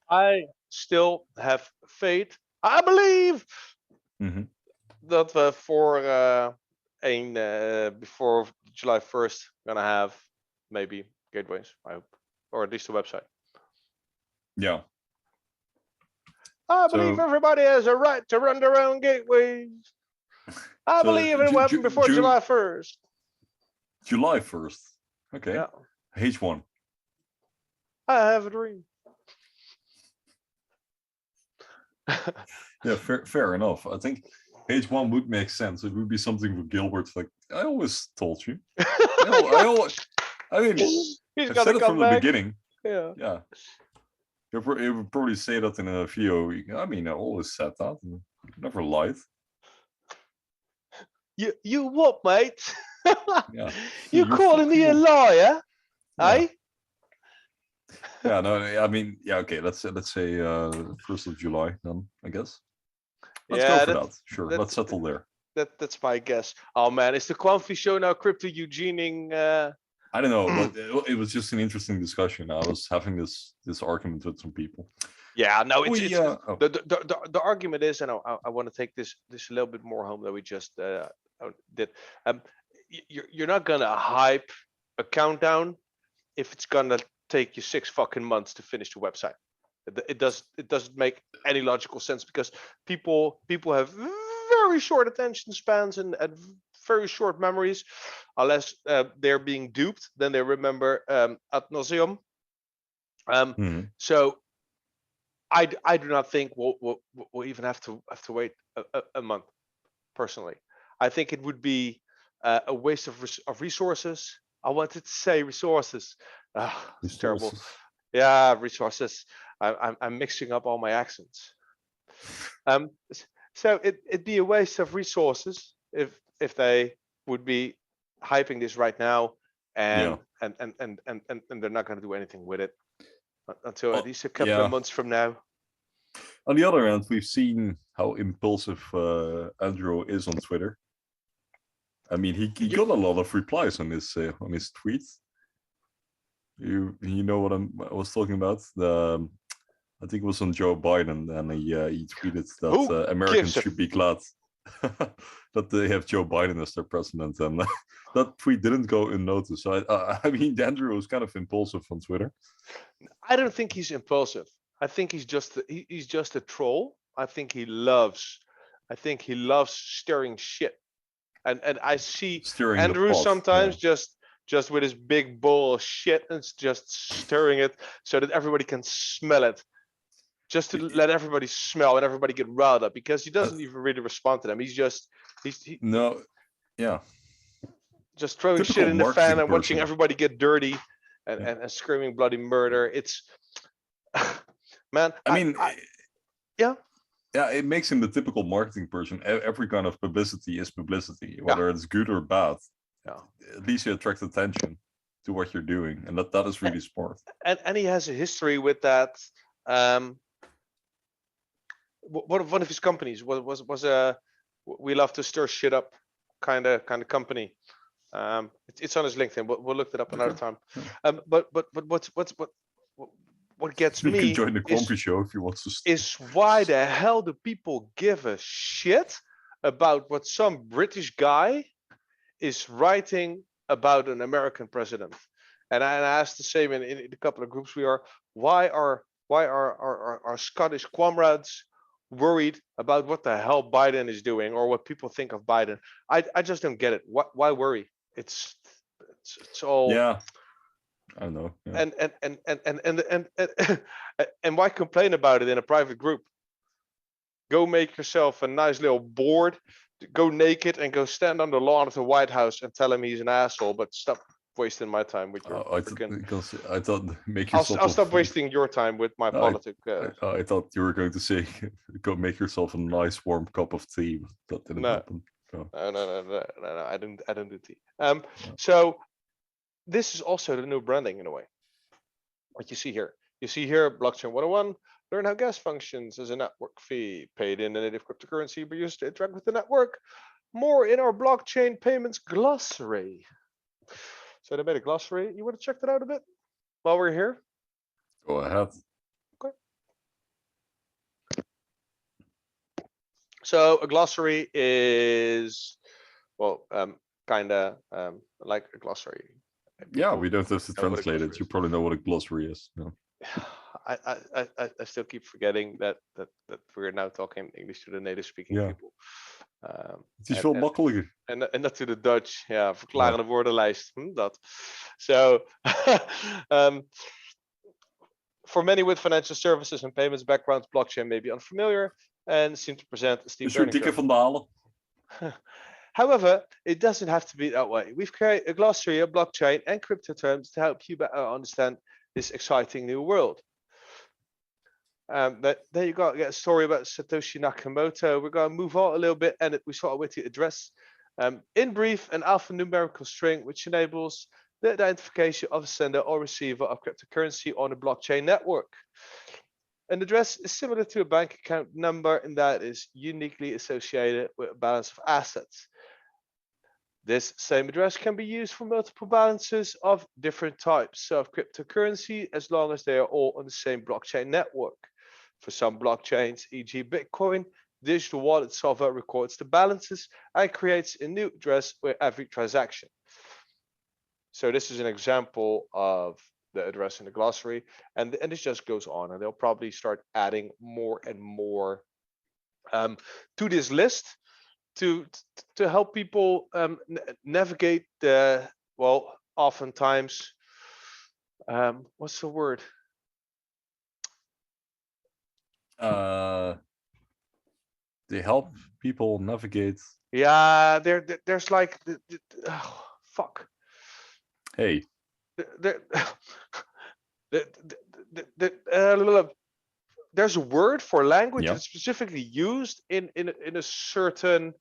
I still have faith. I believe that before July 1st, gonna have maybe gateways. I hope, or at least a website. Yeah. I believe everybody has a right to run their own gateways. I believe it will happen before July 1st. July 1st. Okay. Yeah. H1. I have a dream. Yeah, fair enough. I think H1 would make sense. It would be something for Gilbert. Like, I always told you. I mean, I've said it from the beginning. Yeah. Yeah. You would probably say that in a video. I mean, I always said that. Never lied. You what, mate? Yeah. You calling me a liar? Yeah. Eh? Yeah, no, I mean, yeah, okay, let's say 1st of July then, I guess. Let's go for that. Sure, let's settle there. That's my guess. Oh man, is the Quamfy Show now crypto Eugening? I don't know, but it was just an interesting discussion. I was having this argument with some people. Yeah, no, the argument is, and I want to take this a little bit more home that we just did. You're not gonna hype a countdown if it's gonna take you 6 fucking months to finish the website. It doesn't make any logical sense because people have very short attention spans and very short memories, unless they're being duped. Then they remember ad nauseum. So I do not think we'll even have to wait a month. Personally, I think it would be a waste of resources. I wanted to say resources. It's terrible. Yeah, resources. I'm mixing up all my accents. So it'd be a waste of resources if they would be hyping this right now and they're not going to do anything with it until at least a couple of months from now. On the other hand, we've seen how impulsive Andrew is on Twitter. I mean, he got a lot of replies on his tweets. You know what I was talking about? I think it was on Joe Biden, and he tweeted that Americans should be glad that they have Joe Biden as their president, and that tweet didn't go unnoticed. So I mean, Andrew was kind of impulsive on Twitter. I don't think he's impulsive. I think he's just a troll. I think he loves stirring shit, and I see stirring Andrew sometimes just with his big bowl of shit and just stirring it so that everybody can smell it. Just to let everybody smell and everybody get riled up, because he doesn't even really respond to them. He's just just throwing shit in the fan and watching everybody get dirty and screaming bloody murder. It's man. It makes him the typical marketing person. Every kind of publicity is publicity, whether it's good or bad. At least you attract attention to what you're doing, and that is really smart. And he has a history with that. One of his companies was a we love to stir shit up kind of company. It's on his LinkedIn. We'll look it up another time. But what gets me? You can join the Quamfy Show if you want to. Is why the hell do people give a shit about what some British guy is writing about an American president? And I asked the same in a couple of groups we are. Why are our Scottish Quamrades worried about what the hell Biden is doing or what people think of Biden? I just don't get it. Why worry? It's all. Yeah. I don't know. Yeah. And why complain about it in a private group? Go make yourself a nice little board, go naked and go stand on the lawn of the White House and tell him he's an asshole, but stop wasting my time with your I thought make yourself I'll stop wasting your time with my politics. I thought you were going to say go make yourself a nice warm cup of tea. That didn't happen. No, I don't do tea. So this is also the new branding in a way. What you see here. You see here, blockchain 101, learn how gas functions as a network fee, paid in a native cryptocurrency, but used to interact with the network. More in our blockchain payments glossary. So they made a glossary. You want to check that out a bit while we're here? Go ahead. Okay. So a glossary is, well, kind of like a glossary. Yeah, we don't have to know what a translate it. glossary You is. probably know what a glossary is. No. I still keep forgetting that we're now talking English to the native speaking Ja. people. Het is wel makkelijker. En not to the Dutch. Ja, verklarende woordenlijst. Dat. So, for many with financial services and payments backgrounds, blockchain may be unfamiliar and seem to present a steep Een soort learning dikke curve. van Dalen. However, it doesn't have to be that way. We've created a glossary of blockchain and crypto terms to help you better understand this exciting new world. There you go. Get a story about Satoshi Nakamoto. We're going to move on a little bit, and we start with the address. In brief, an alphanumerical string which enables the identification of a sender or receiver of cryptocurrency on a blockchain network. An address is similar to a bank account number in that it is uniquely associated with a balance of assets. This same address can be used for multiple balances of different types of cryptocurrency as long as they are all on the same blockchain network. For some blockchains, e.g. Bitcoin, digital wallet solver records the balances and creates a new address with every transaction. So this is an example of the address in the glossary, and this just goes on, and they'll probably start adding more and more to this list to help people navigate the, well, oftentimes, what's the word? They help people navigate. Yeah, there's like, oh, fuck. Hey. There's a word for language Yeah. that's specifically used in a certain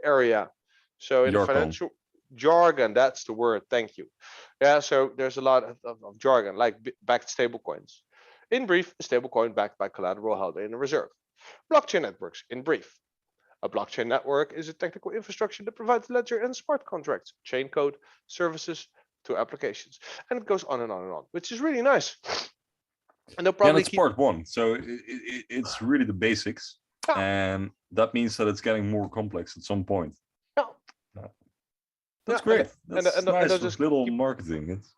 area. So in the financial jargon, that's the word. Thank you. Yeah, so there's a lot of jargon, like backed stablecoins. In brief, a stablecoin backed by collateral held in a reserve. Blockchain networks, in brief. A blockchain network is a technical infrastructure that provides ledger and smart contracts, chain code, services to applications. And it goes on and on and on, which is really nice. And they'll probably that's part one. So it's really the basics. Yeah. And that means that it's getting more complex at some point. Yeah. That's great. That's nice they'll just little marketing. It's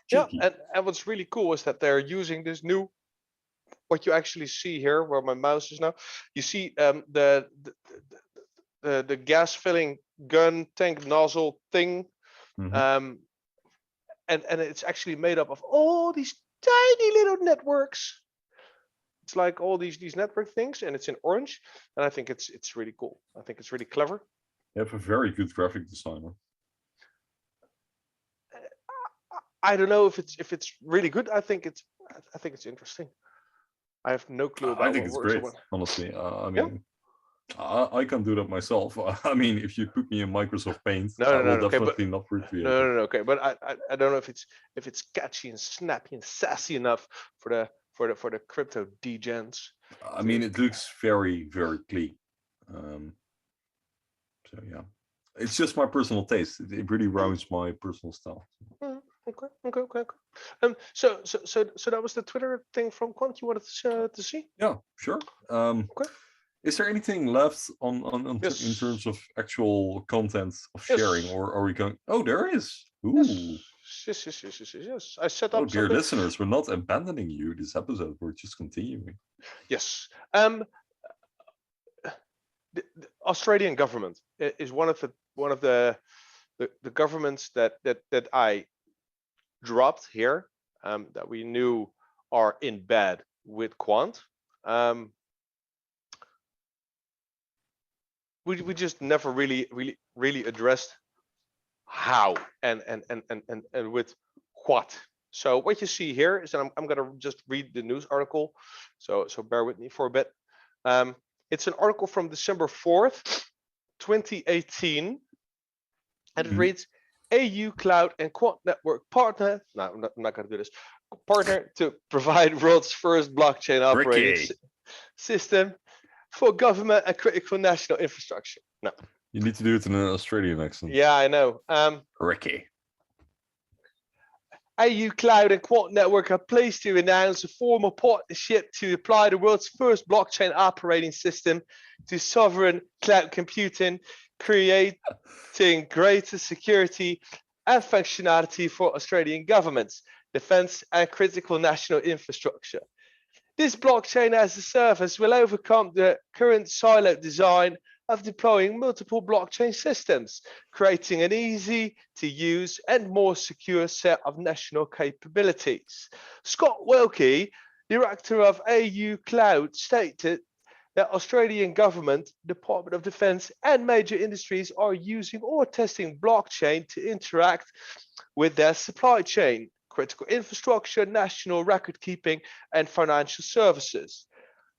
cheeky. Yeah, and what's really cool is that they're using this new, what you actually see here, where my mouse is now. You see the gas filling gun tank nozzle thing, and it's actually made up of all these tiny little networks. It's like all these network things, and it's in orange, and I think it's really cool. I think it's really clever. You have a very good graphic designer. I don't know if it's really good. I think it's interesting. I have no clue about. I think it's great, honestly. I mean, I can do that myself. I mean, if you put me in Microsoft Paint, I will definitely not recreate. No, okay, but I don't know if it's catchy and snappy and sassy enough for the crypto degens. I mean, it looks very, very clean. So yeah, it's just my personal taste. It really rounds my personal style. Okay. So that was the Twitter thing from Quant you wanted to see? Yeah, sure. Okay. Is there anything left on Yes. in terms of actual content of sharing, or are we going? Oh, there is. Ooh. Yes. I set up. Oh, dear listeners, we're not abandoning you this episode. We're just continuing. Yes. The Australian government is one of the governments that I dropped here, that we knew are in bed with Quant. We just never really addressed how and with what. So what you see here is that I'm gonna just read the news article. So bear with me for a bit. It's an article from December 4th, 2018, and it reads: AUCloud and Quant Network partner. No, I'm not going to do this. Partner to provide world's first blockchain operating system for government and critical national infrastructure. No. You need to do it in an Australian accent. Yeah, I know. Ricky. AUCloud and Quant Network are pleased to announce a formal partnership to apply the world's first blockchain operating system to sovereign cloud computing, creating greater security and functionality for Australian governments, defense and critical national infrastructure. This blockchain as a service will overcome the current siloed design of deploying multiple blockchain systems, creating an easy to use and more secure set of national capabilities. Scott Wilkie, director of AUCloud, stated that Australian government, Department of Defense and major industries are using or testing blockchain to interact with their supply chain, critical infrastructure, national record keeping and financial services.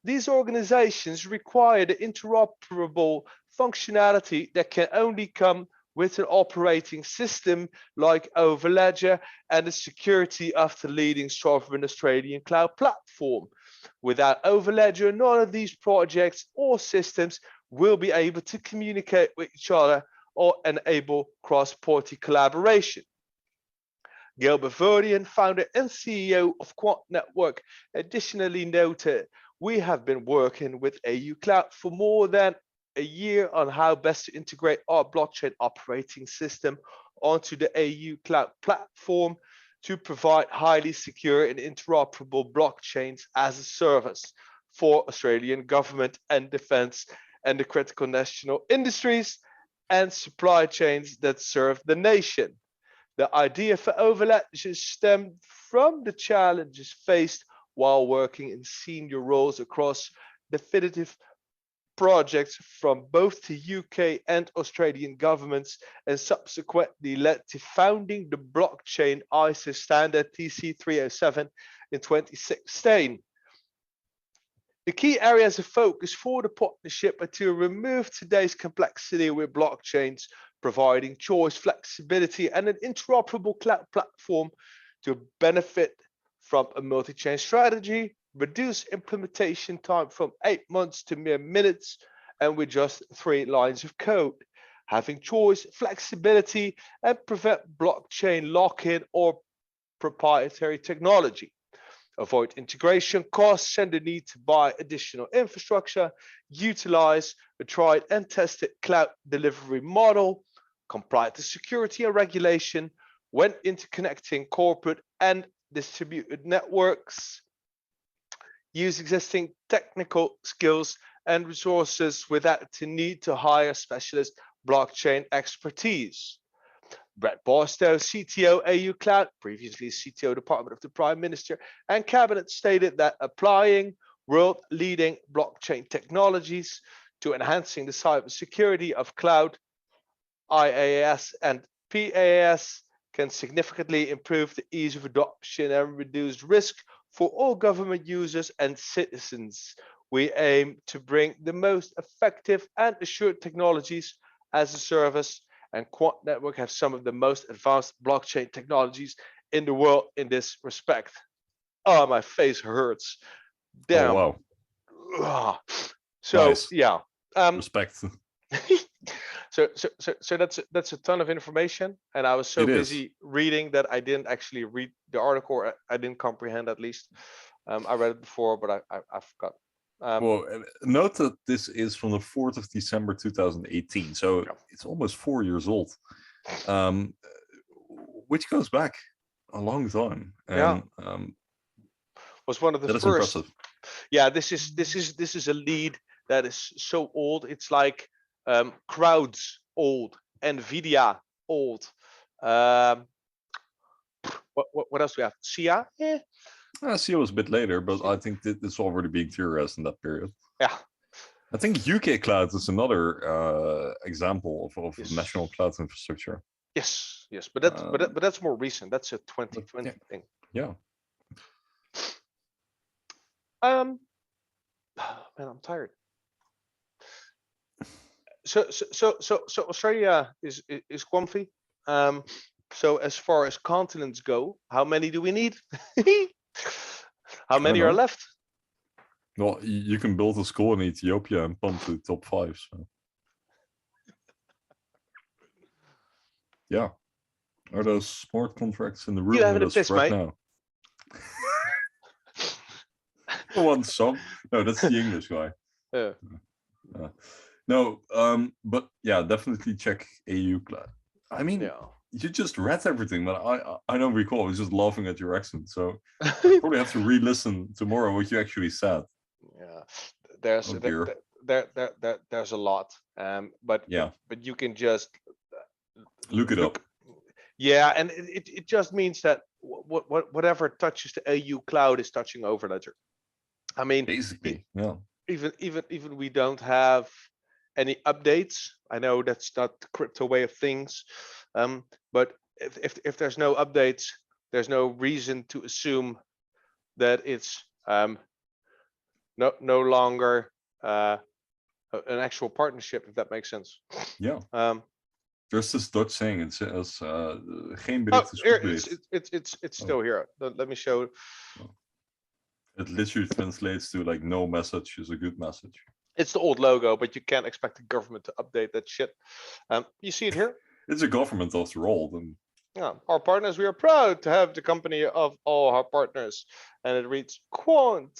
These organizations require the interoperable functionality that can only come with an operating system like Overledger and the security of the leading sovereign Australian cloud platform. Without Overledger, none of these projects or systems will be able to communicate with each other or enable cross-party collaboration. Gilbert Verdian, founder and CEO of Quant Network, additionally noted, "We have been working with AUCloud for more than a year on how best to integrate our blockchain operating system onto the AUCloud platform to provide highly secure and interoperable blockchains as a service for Australian government and defense and the critical national industries and supply chains that serve the nation. The idea for Overledger stemmed from the challenges faced while working in senior roles across definitive projects from both the UK and Australian governments, and subsequently led to founding the blockchain ISO standard TC307 in 2016. The key areas of focus for the partnership are to remove today's complexity with blockchains, providing choice, flexibility, and an interoperable cloud platform to benefit from a multi-chain strategy, reduce implementation time from 8 months to mere minutes, and with just 3 lines of code. Having choice, flexibility, and prevent blockchain lock-in or proprietary technology. Avoid integration costs and the need to buy additional infrastructure. Utilize a tried and tested cloud delivery model. Comply to security and regulation when interconnecting corporate and distributed networks. Use existing technical skills and resources without the need to hire specialist blockchain expertise. Brett Barstow, CTO AUCloud, previously CTO Department of the Prime Minister and Cabinet, stated that applying world-leading blockchain technologies to enhancing the cybersecurity of cloud, IaaS and PaaS can significantly improve the ease of adoption and reduce risk for all government users and citizens. We aim to bring the most effective and assured technologies as a service, and Quant Network have some of the most advanced blockchain technologies in the world in this respect. Oh, my face hurts. Damn. Oh, wow. So Nice. yeah. Respect. So that's a ton of information, and I was so It is. busy reading that I didn't actually read the article. Or I didn't comprehend, at least. I read it before, but I forgot. Well, note that this is from the 4th of December 2018, so Yeah. it's almost 4 years old, which goes back a long time. And Was one of the that is first. impressive. Yeah, this is a lead that is so old. It's like crowds old, Nvidia old. What else do we have? SIA? Yeah. SEO was a bit later, but I think that it's already being theorized in that period. Yeah. I think UKCloud is another example of Yes. national cloud infrastructure. Yes, but that's more recent. That's a 2020 thing. Yeah. Man, I'm tired. So Australia is Quamfy. So as far as continents go, how many do we need? How many don't are know. left? Well, you can build a school in Ethiopia and pump to top 5. So. Yeah. Are those smart contracts in the room having with a us piss, right mate? now? One song? No, that's the English guy. Yeah. No, but yeah, definitely check AUCloud. I mean, Yeah. you just read everything, but I don't recall. I was just laughing at your accent, so I probably have to re-listen tomorrow what you actually said. Yeah. There's Oh dear. there's a lot. But Yeah. but you can just Look it up. Yeah, and it just means that whatever touches the AUCloud is touching Overledger. I mean, Basically, yeah. even we don't have any updates. I know that's not the crypto way of things, but if there's no updates, there's no reason to assume that it's no longer an actual partnership, if that makes sense. Yeah. There's this Dutch saying. It says, "Geen Oh, bericht is here, goed bericht." it's still here. Let me show. It literally translates to like no message is a good message. It's the old logo, but you can't expect the government to update that shit. You see it here? It's a government after all. Then Yeah, our partners, we are proud to have the company of all our partners. And it reads Quant.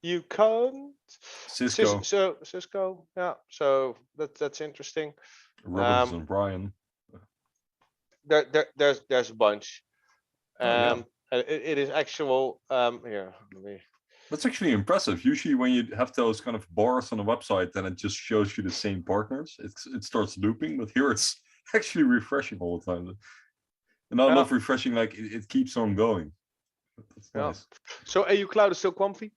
You can't. Cisco, Cisco, yeah. So that's interesting. Roberts and Brian. There's a bunch. Yeah. It is actual. Here, let me. That's actually impressive. Usually, when you have those kind of bars on a website, then it just shows you the same partners. It starts looping, but here it's actually refreshing all the time. And not refreshing, like it keeps on going. That's nice. So AUCloud is still Quamfy.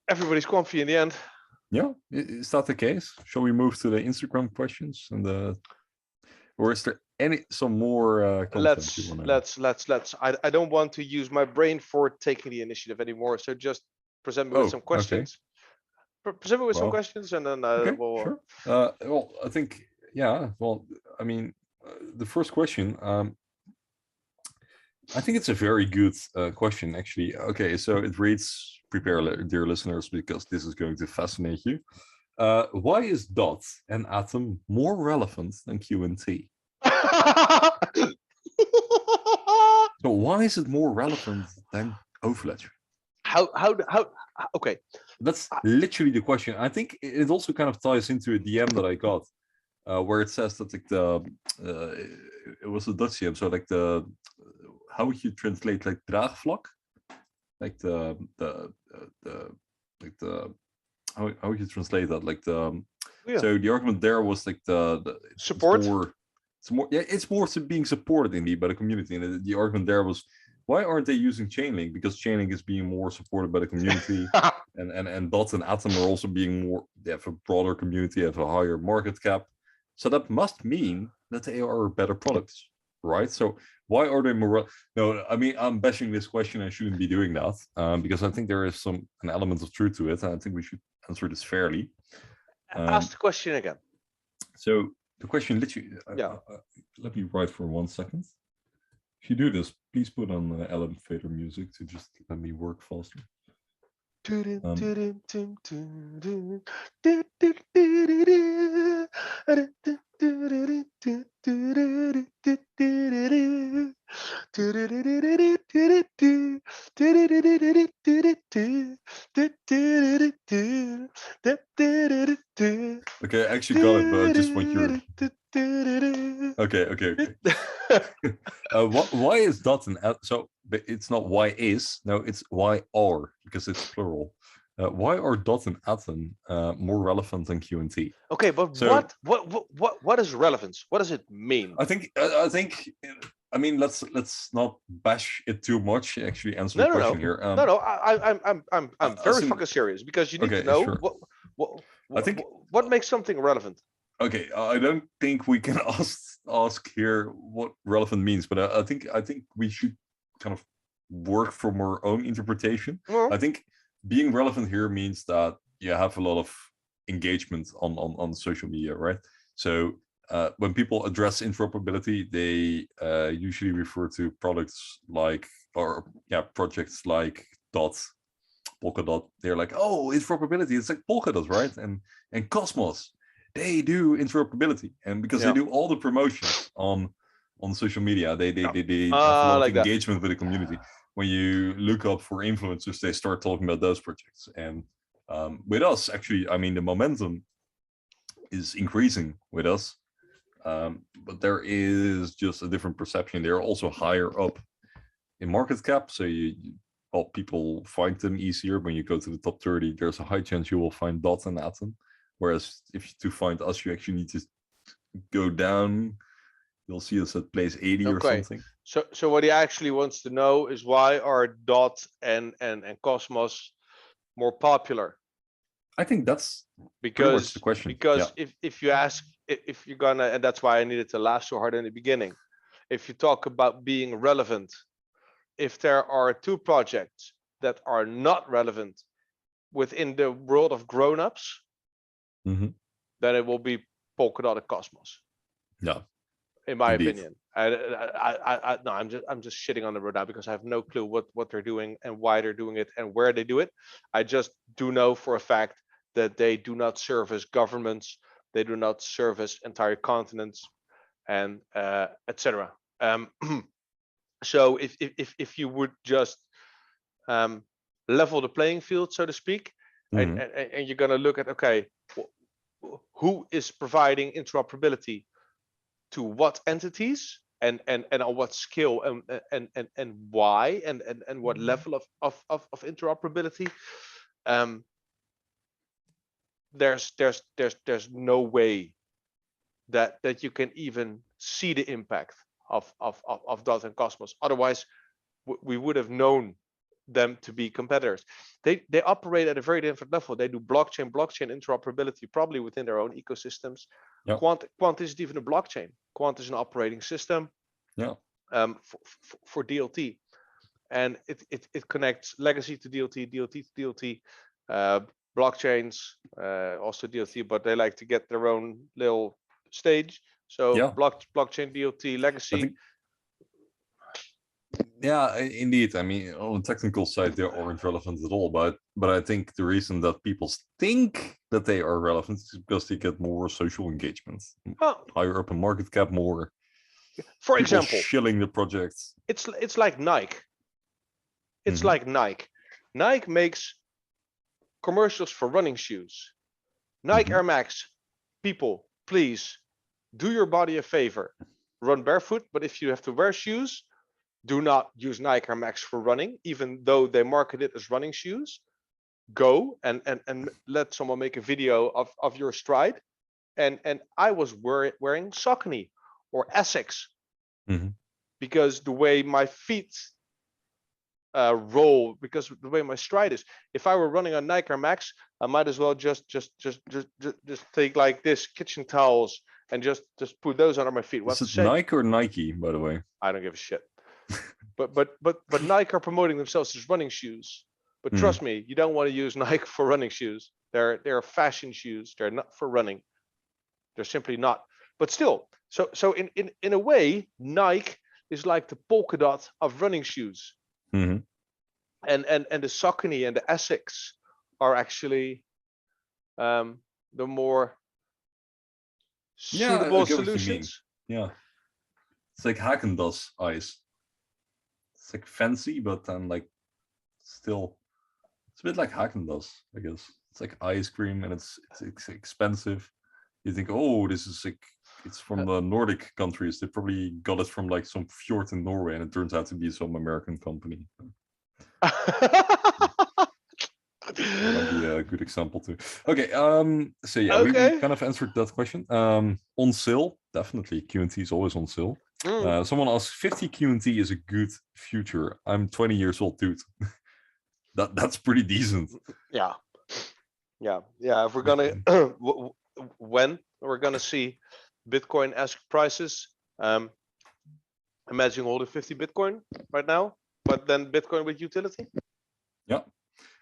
Everybody's Quamfy in the end. Yeah, is that the case? Shall we move to the Instagram questions and or is there some more content you wanna... Let's. I don't want to use my brain for taking the initiative anymore. So just present me with some questions. Okay. Present me with some questions, and then we'll. Sure. Well, I think Well, I mean, the first question. I think it's a very good question, actually. Okay, so it reads: "Prepare, dear listeners, because this is going to fascinate you. Why is dot and atom more relevant than QNT?" So why is it more relevant than Overledger? How? Okay. That's literally the question. I think it also kind of ties into a DM that I got, where it says that like it was a Dutch DM, so like how would you translate like draagvlak, like how would you translate that, like so the argument there was like the support. It's more being supported indeed by the community, and the argument there was, why aren't they using Chainlink? Because Chainlink is being more supported by the community, and Dot and Atom are also being more. They have a broader community, have a higher market cap, so that must mean that they are better products, right? So why are they more? No, I mean, I'm bashing this question. I shouldn't be doing that because I think there is an element of truth to it, and I think we should answer this fairly. Ask the question again. So the question literally. Let me write for 1 second. If you do this, please put on elevator music to just let me work faster. Okay, I actually got it, but I just want your... Okay. Why is dot and so it's not why is, no, it's why are, because it's plural. Why are dot and atom more relevant than QNT? Okay, but so, what is relevance? What does it mean? I think I mean, let's not bash it too much. Actually, answer the question here. I'm very fucking serious, because you need to know what makes something relevant. Okay, I don't think we can ask here what relevant means, but I think we should kind of work from our own interpretation. I think being relevant here means that you have a lot of engagement on social media, right? So when people address interoperability, they usually refer to projects like Dot, Polkadot. They're like, oh, interoperability, it's like Polkadot, right? And Cosmos, they do interoperability, and because they do all the promotions on social media, they have a lot of engagement with the community. When you look up for influencers, they start talking about those projects. And with us, actually, I mean, the momentum is increasing with us, but there is just a different perception. They're also higher up in market cap, so people find them easier. When you go to the top 30, there's a high chance you will find Dot and Atom. Whereas to find us, you actually need to go down. You'll see us at place 80 or something. So what he actually wants to know is, why are Dot and Cosmos more popular? I think that's because pretty much the question. Because if you ask, if you're gonna, and that's why I needed to laugh so hard in the beginning. If you talk about being relevant, if there are two projects that are not relevant within the world of grown-ups, then it will be Polkadot and Cosmos. Yeah. In my opinion. No, I'm just shitting on the road now because I have no clue what they're doing and why they're doing it and where they do it. I just do know for a fact that they do not service governments, they do not service entire continents, and etc. So if you would just level the playing field, so to speak, and you're gonna look at, okay, who is providing interoperability to what entities and on what scale and why and what level of interoperability, there's no way that you can even see the impact of Dot and Cosmos. Otherwise we would have known them to be competitors. They operate at a very different level. They do blockchain interoperability probably within their own ecosystems. Yep. Quant isn't even a blockchain. Quant is an operating system. Yeah. For DLT, and it connects legacy to DLT, DLT to DLT, blockchains, also DLT, but they like to get their own little stage. So blockchain, DLT, legacy. Yeah, indeed. I mean, on the technical side, they aren't relevant at all. But I think the reason that people think that they are relevant is because they get more social engagement, higher up in market cap, more. For example, shilling the projects. It's like Nike. It's like Nike. Nike makes commercials for running shoes. Nike Air Max. People, please do your body a favor. Run barefoot, but if you have to wear shoes, do not use Nike Air Max for running, even though they market it as running shoes. Go and let someone make a video of your stride. And I was wearing Saucony or Essex, because the way my feet roll, because the way my stride is. If I were running on Nike Air Max, I might as well just take like this kitchen towels and just put those under my feet. Is it Nike or Nike, by the way? I don't give a shit. but Nike are promoting themselves as running shoes. But trust me, you don't want to use Nike for running shoes. They're fashion shoes. They're not for running. They're simply not. But still, so in a way, Nike is like the Polkadot of running shoes. And the Saucony and the Essex are actually the more suitable solutions. Yeah, it's like Haagen-Dazs ice. It's like fancy, but then like still, it's a bit like Haagen-Dazs, I guess. It's like ice cream, and it's expensive. You think, oh, this is like, it's from the Nordic countries. They probably got it from like some fjord in Norway, and it turns out to be some American company. That might be a good example too. Okay, so yeah, we kind of answered that question. On sale, definitely. QNT is always on sale. Someone asked, 50 QNT is a good future. I'm 20 years old, dude. That's pretty decent. Yeah. If we're gonna when we're gonna see Bitcoin-esque prices, imagine holding 50 Bitcoin right now, but then Bitcoin with utility. Yeah,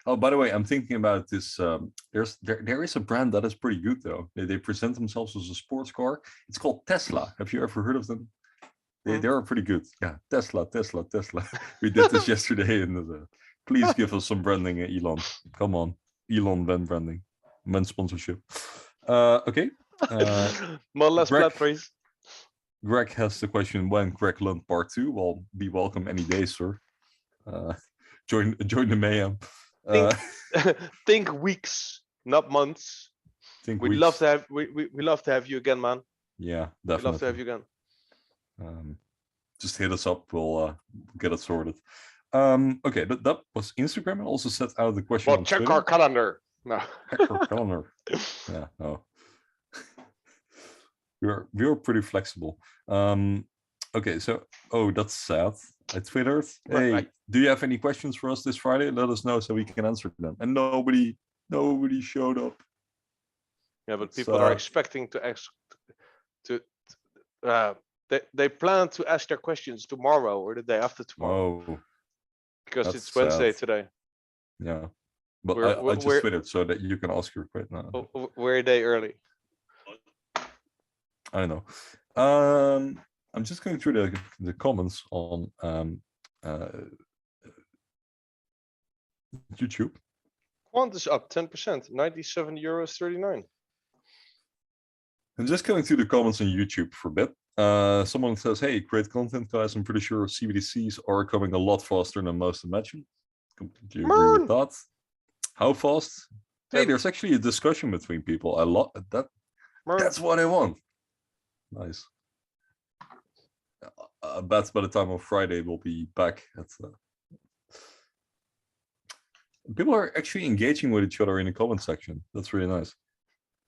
Oh, by the way, I'm thinking about this. There is a brand that is pretty good though. They present themselves as a sports car. It's called Tesla. Have you ever heard of them? They are pretty good. Yeah, Tesla. We did this yesterday, and please give us some branding, Elon. Come on, Elon branding, sponsorship. Okay. More or less Greg, flat praise. Greg has the question: when Greg learned part 2? Well, be welcome any day, sir. Join the mayhem. Think weeks, not months. We'd love to have we love to have you again, man. Yeah, definitely. We'd love to have you again. Just hit us up. We'll get it sorted. Okay, that was Instagram. And also set out the question. Well, on check Twitter. our calendar. No. Check our calendar. Yeah, no. we were pretty flexible. Okay, so that's sad. I twittered. Hey, Right. Do you have any questions for us this Friday? Let us know so we can answer them. And nobody showed up. Yeah, but people are expecting they plan to ask their questions tomorrow or the day after tomorrow. Oh, because that's it's Wednesday sad. today. Yeah, but I just twittered so that you can ask your question. We're a day early. I know. I'm just going through the comments on YouTube. Quant is up 10%, €97.39. I'm just going through the comments on YouTube for a bit. Someone says, hey, great content, guys. I'm pretty sure CBDCs are coming a lot faster than most imagine. Completely agree with that. How fast? Hey, there's actually a discussion between people. That's what I want. Nice. I bet by the time of Friday we'll be back at people are actually engaging with each other in the comment section. That's really nice.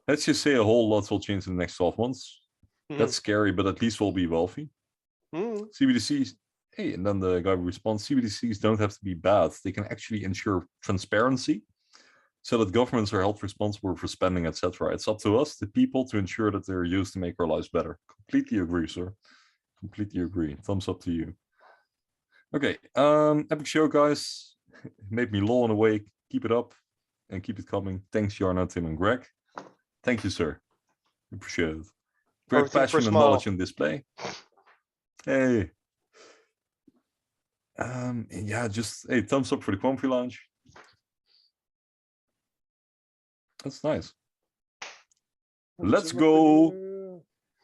Let's just say a whole lot will change in the next 12 months. That's scary, but at least we'll be wealthy. CBDCs, hey, and then the guy responds, CBDCs don't have to be bad. They can actually ensure transparency so that governments are held responsible for spending, etc. It's up to us, the people, to ensure that they're used to make our lives better. Completely agree, sir. Completely agree. Thumbs up to you. Okay, epic show, guys. Made me lol and awake. Keep it up and keep it coming. Thanks, Jarno, Tim, and Greg. Thank you, sir. Appreciate it. Great passion and knowledge on display. Hey. Yeah, just hey, thumbs up for the Quamfy Lounge. That's nice. Let's go.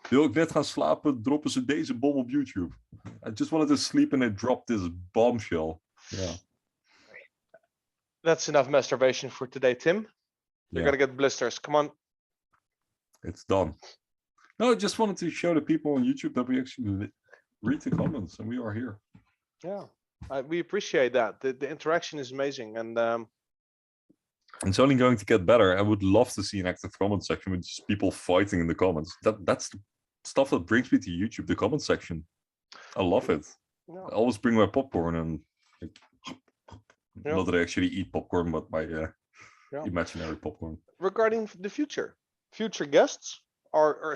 Wil ik net gaan slapen, droppen ze deze bom op YouTube. I just wanted to sleep and they dropped this bombshell. Yeah. That's enough masturbation for today, Tim. You're gonna get blisters. Come on. It's done. No, I just wanted to show the people on YouTube that we actually read the comments and we are here. Yeah, we appreciate that. The interaction is amazing, and it's only going to get better. I would love to see an active comment section with just people fighting in the comments. That's the stuff that brings me to YouTube, the comment section. I love it. I always bring my popcorn and not that I actually eat popcorn, but my imaginary popcorn. Regarding the future guests are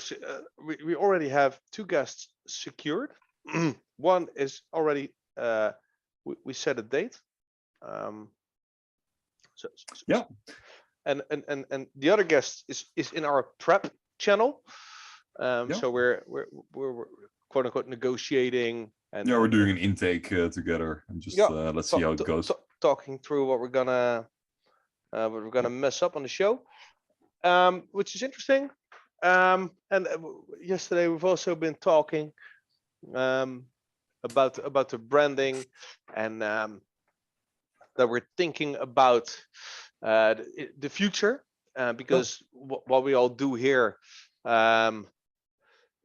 we already have 2 guests secured. One is already we set a date. Yeah, and the other guest is in our prep channel. So we're quote unquote negotiating, and we're doing an intake together and just let's see how it goes. Talking through what we're gonna mess up on the show, which is interesting. And yesterday we've also been talking about the branding, and that we're thinking about the future, because what we all do here,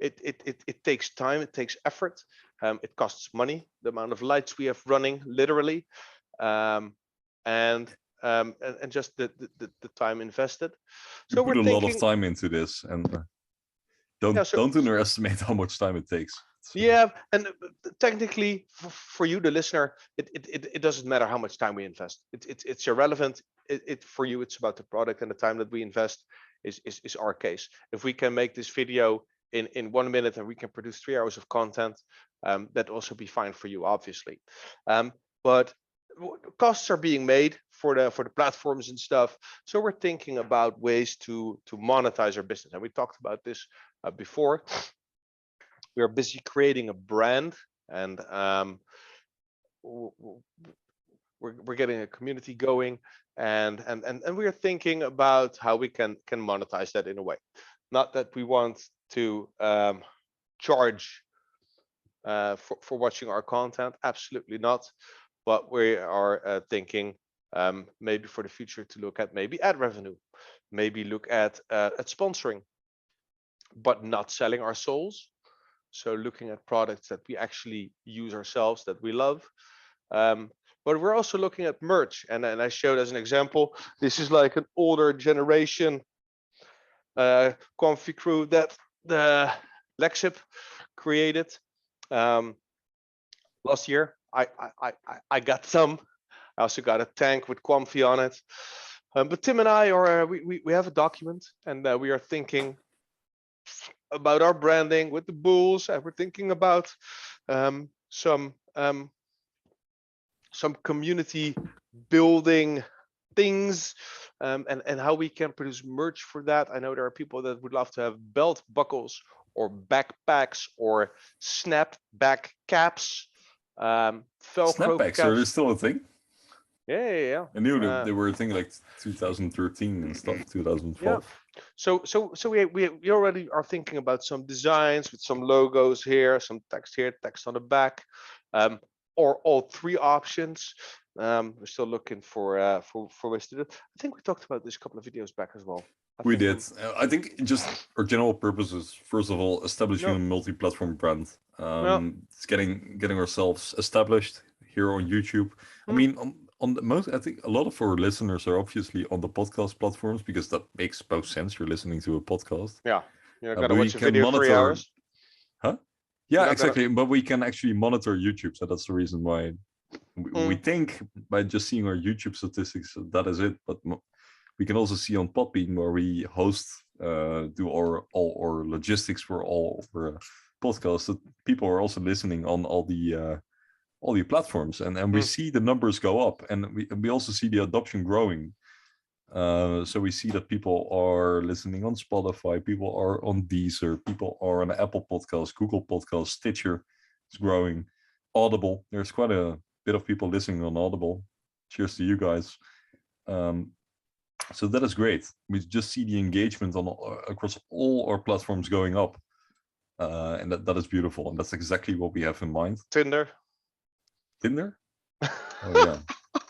it takes time, it takes effort, it costs money, the amount of lights we have running, literally, and just the time invested. So we put a lot of time into this, and don't underestimate how much time it takes. Yeah, and technically for you, the listener, it doesn't matter how much time we invest. It's irrelevant. For you, it's about the product, and the time that we invest is our case. If we can make this video in 1 minute and we can produce 3 hours of content, that also be fine for you, obviously. But costs are being made for the platforms and stuff. So we're thinking about ways to monetize our business. And we talked about this before. We are busy creating a brand, and we're getting a community going, and we are thinking about how we can monetize that in a way. Not that we want to charge for watching our content, absolutely not. But we are thinking maybe for the future to look at maybe ad revenue, maybe look at sponsoring, but not selling our souls. So looking at products that we actually use ourselves, that we love. But we're also looking at merch, and I showed as an example. This is like an older generation Quamfy crew that the Lexip created last year. I got some. I also got a tank with Quamfy on it. But Tim and I are we have a document, and we are thinking about our branding with the bulls, and we're thinking about some community building things, and how we can produce merch for that. I know there are people that would love to have belt buckles or backpacks or snapback caps, Velcro Snapbacks, are they caps. still a thing? Yeah. I knew they were a thing like 2013 and stuff, 2012. So we already are thinking about some designs with some logos here, some text here, text on the back, or all three options. We're still looking for ways to do it. I think we talked about this a couple of videos back as well. We did. I think just our general purpose is, first of all, establishing a multi-platform brand. It's getting ourselves established here on YouTube. I mean, on the most, I think a lot of our listeners are obviously on the podcast platforms, because that makes most sense. You're listening to a podcast. Yeah, you're gonna watch a video for 3 hours. Huh? Yeah, exactly. But we can actually monitor YouTube, so that's the reason why we think by just seeing our YouTube statistics that is it. But we can also see on Podbean, where we host, do all our logistics for all our podcasts, that people are also listening on all the platforms, and we see the numbers go up, and we also see the adoption growing. So we see that people are listening on Spotify, people are on Deezer, people are on Apple Podcasts, Google Podcasts, Stitcher is growing, Audible. There's quite a bit of people listening on Audible. Cheers to you guys. So that is great. We just see the engagement across all our platforms going up, and that is beautiful, and that's exactly what we have in mind. Tinder. Oh yeah. We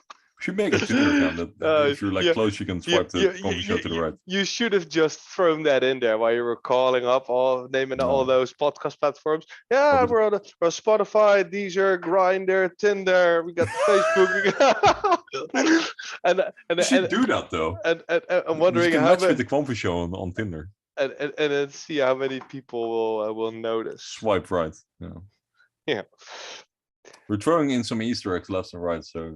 should make a Tinder account that if you're like close, you can swipe the Quamfy Show to the right. You should have just thrown that in there while you were calling up, naming all those podcast platforms. Yeah, we're on Spotify, Deezer, Grindr, Tinder. We got Facebook. You should do that though. And I'm wondering you can how match with the Quamfy Show on Tinder. And then see how many people will notice. Swipe right. Yeah. We're throwing in some Easter eggs left and right, so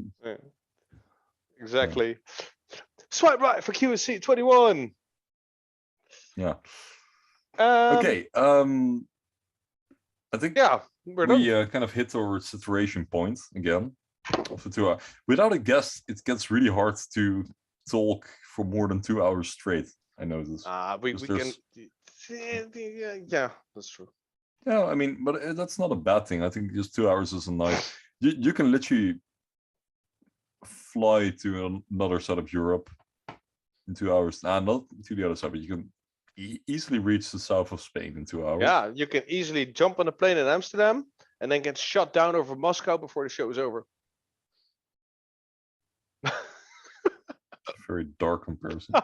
exactly. Swipe right for QNT 21. Yeah. Okay. I think we kind of hit our saturation point again after 2 hours. Without a guest, it gets really hard to talk for more than 2 hours straight. I noticed. We can. Yeah, that's true. Yeah, I mean, but that's not a bad thing. I think just 2 hours is a nice. You can literally fly to another side of Europe in 2 hours. Not to the other side, but you can easily reach the south of Spain in 2 hours. Yeah, you can easily jump on a plane in Amsterdam and then get shot down over Moscow before the show is over. Very dark comparison.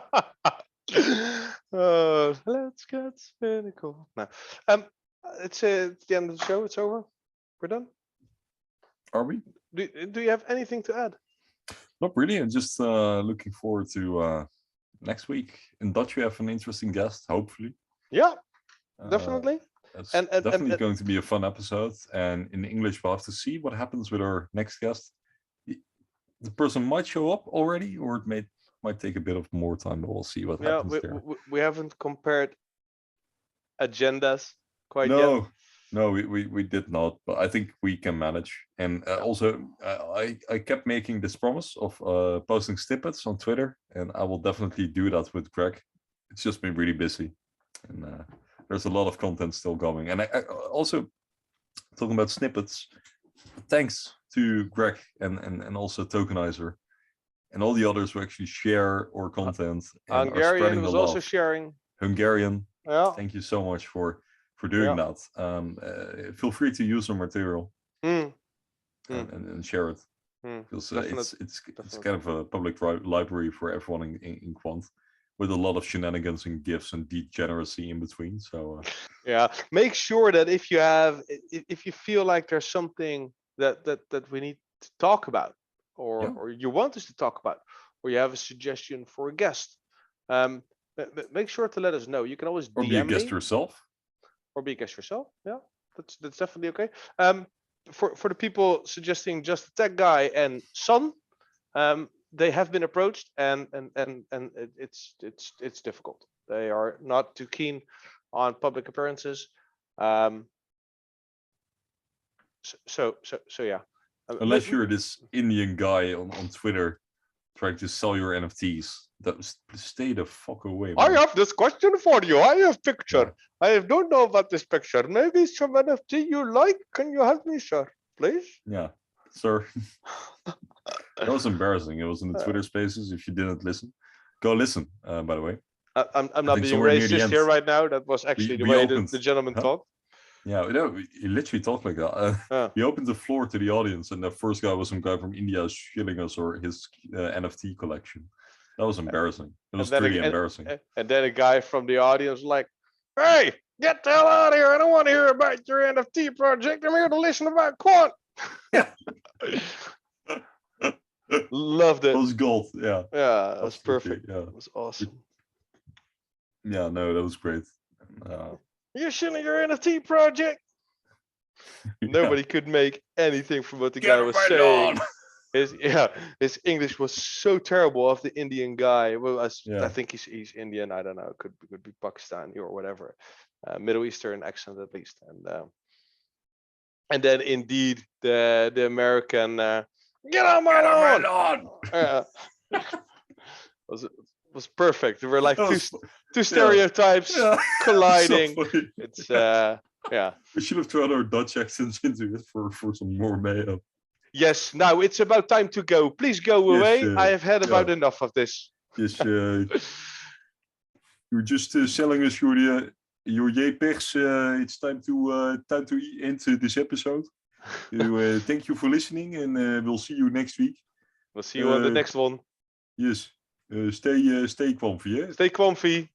Let's get cynical. No. It's the end of the show. It's over. We're done. Are we? Do you have anything to add? Not really. I'm just looking forward to next week. In Dutch, we have an interesting guest, hopefully. Yeah, definitely. It's definitely going to be a fun episode. And in English, we'll have to see what happens with our next guest. The person might show up already, or it might take a bit of more time, but we'll see what happens there. We haven't compared agendas quite yet. No, we did not, but I think we can manage. And also, I kept making this promise of posting snippets on Twitter, and I will definitely do that with Greg. It's just been really busy, and there's a lot of content still going. And I also, talking about snippets, thanks to Greg and also Tokenizer and all the others who actually share our content and are Hungarian spreading the was love. also sharing. Hungarian, Yeah. thank you so much for doing that. Feel free to use our material and share it, because it's kind of a public library for everyone in Quant, with a lot of shenanigans and gifs and degeneracy in between. So yeah, make sure that if you feel like there's something that we need to talk about, or you want us to talk about, or you have a suggestion for a guest, make sure to let us know. You can always DM or be a guest me. yourself. Or be a guest yourself. Yeah, that's definitely okay. For the people suggesting just the tech guy and Son, they have been approached, and it's difficult. They are not too keen on public appearances. So yeah. Unless you're this Indian guy on Twitter trying to sell your NFTs, stay the fuck away, man. I have this question for you. I have picture. I don't know about this picture. Maybe some NFT you like. Can you help me, sir? Please? Yeah, sir. That was embarrassing. It was in the Twitter spaces. If you didn't listen, go listen, by the way. I'm not being racist here right now. That was actually the way the gentleman talked. Yeah, he literally talked like that. He opened the floor to the audience, and the first guy was some guy from India shilling us or his NFT collection. That was embarrassing. It was really embarrassing. And then a guy from the audience was like, "Hey, get the hell out of here! I don't want to hear about your NFT project. I'm here to listen about Quant." Yeah. Loved it. It was gold. Yeah. Yeah, it was perfect. Yeah. It was awesome. Yeah, no, that was great. You're shilling your NFT project. Nobody could make anything from what the guy was saying. His English was so terrible of the Indian guy. Well, I think he's Indian. I don't know. It could be Pakistani or whatever, Middle Eastern accent at least. And then indeed the American get on my lawn. Was perfect. There were like two stereotypes colliding. So it's We should have thrown our Dutch accents into it for some more mayo. Yes, now it's about time to go. Please go away. I have had about enough of this. Yes, you're just selling us your JPEGs. It's time to end this episode. Thank you for listening, and we'll see you next week. We'll see you on the next one. Yes. Stay Quamfy. Stay Quamfy.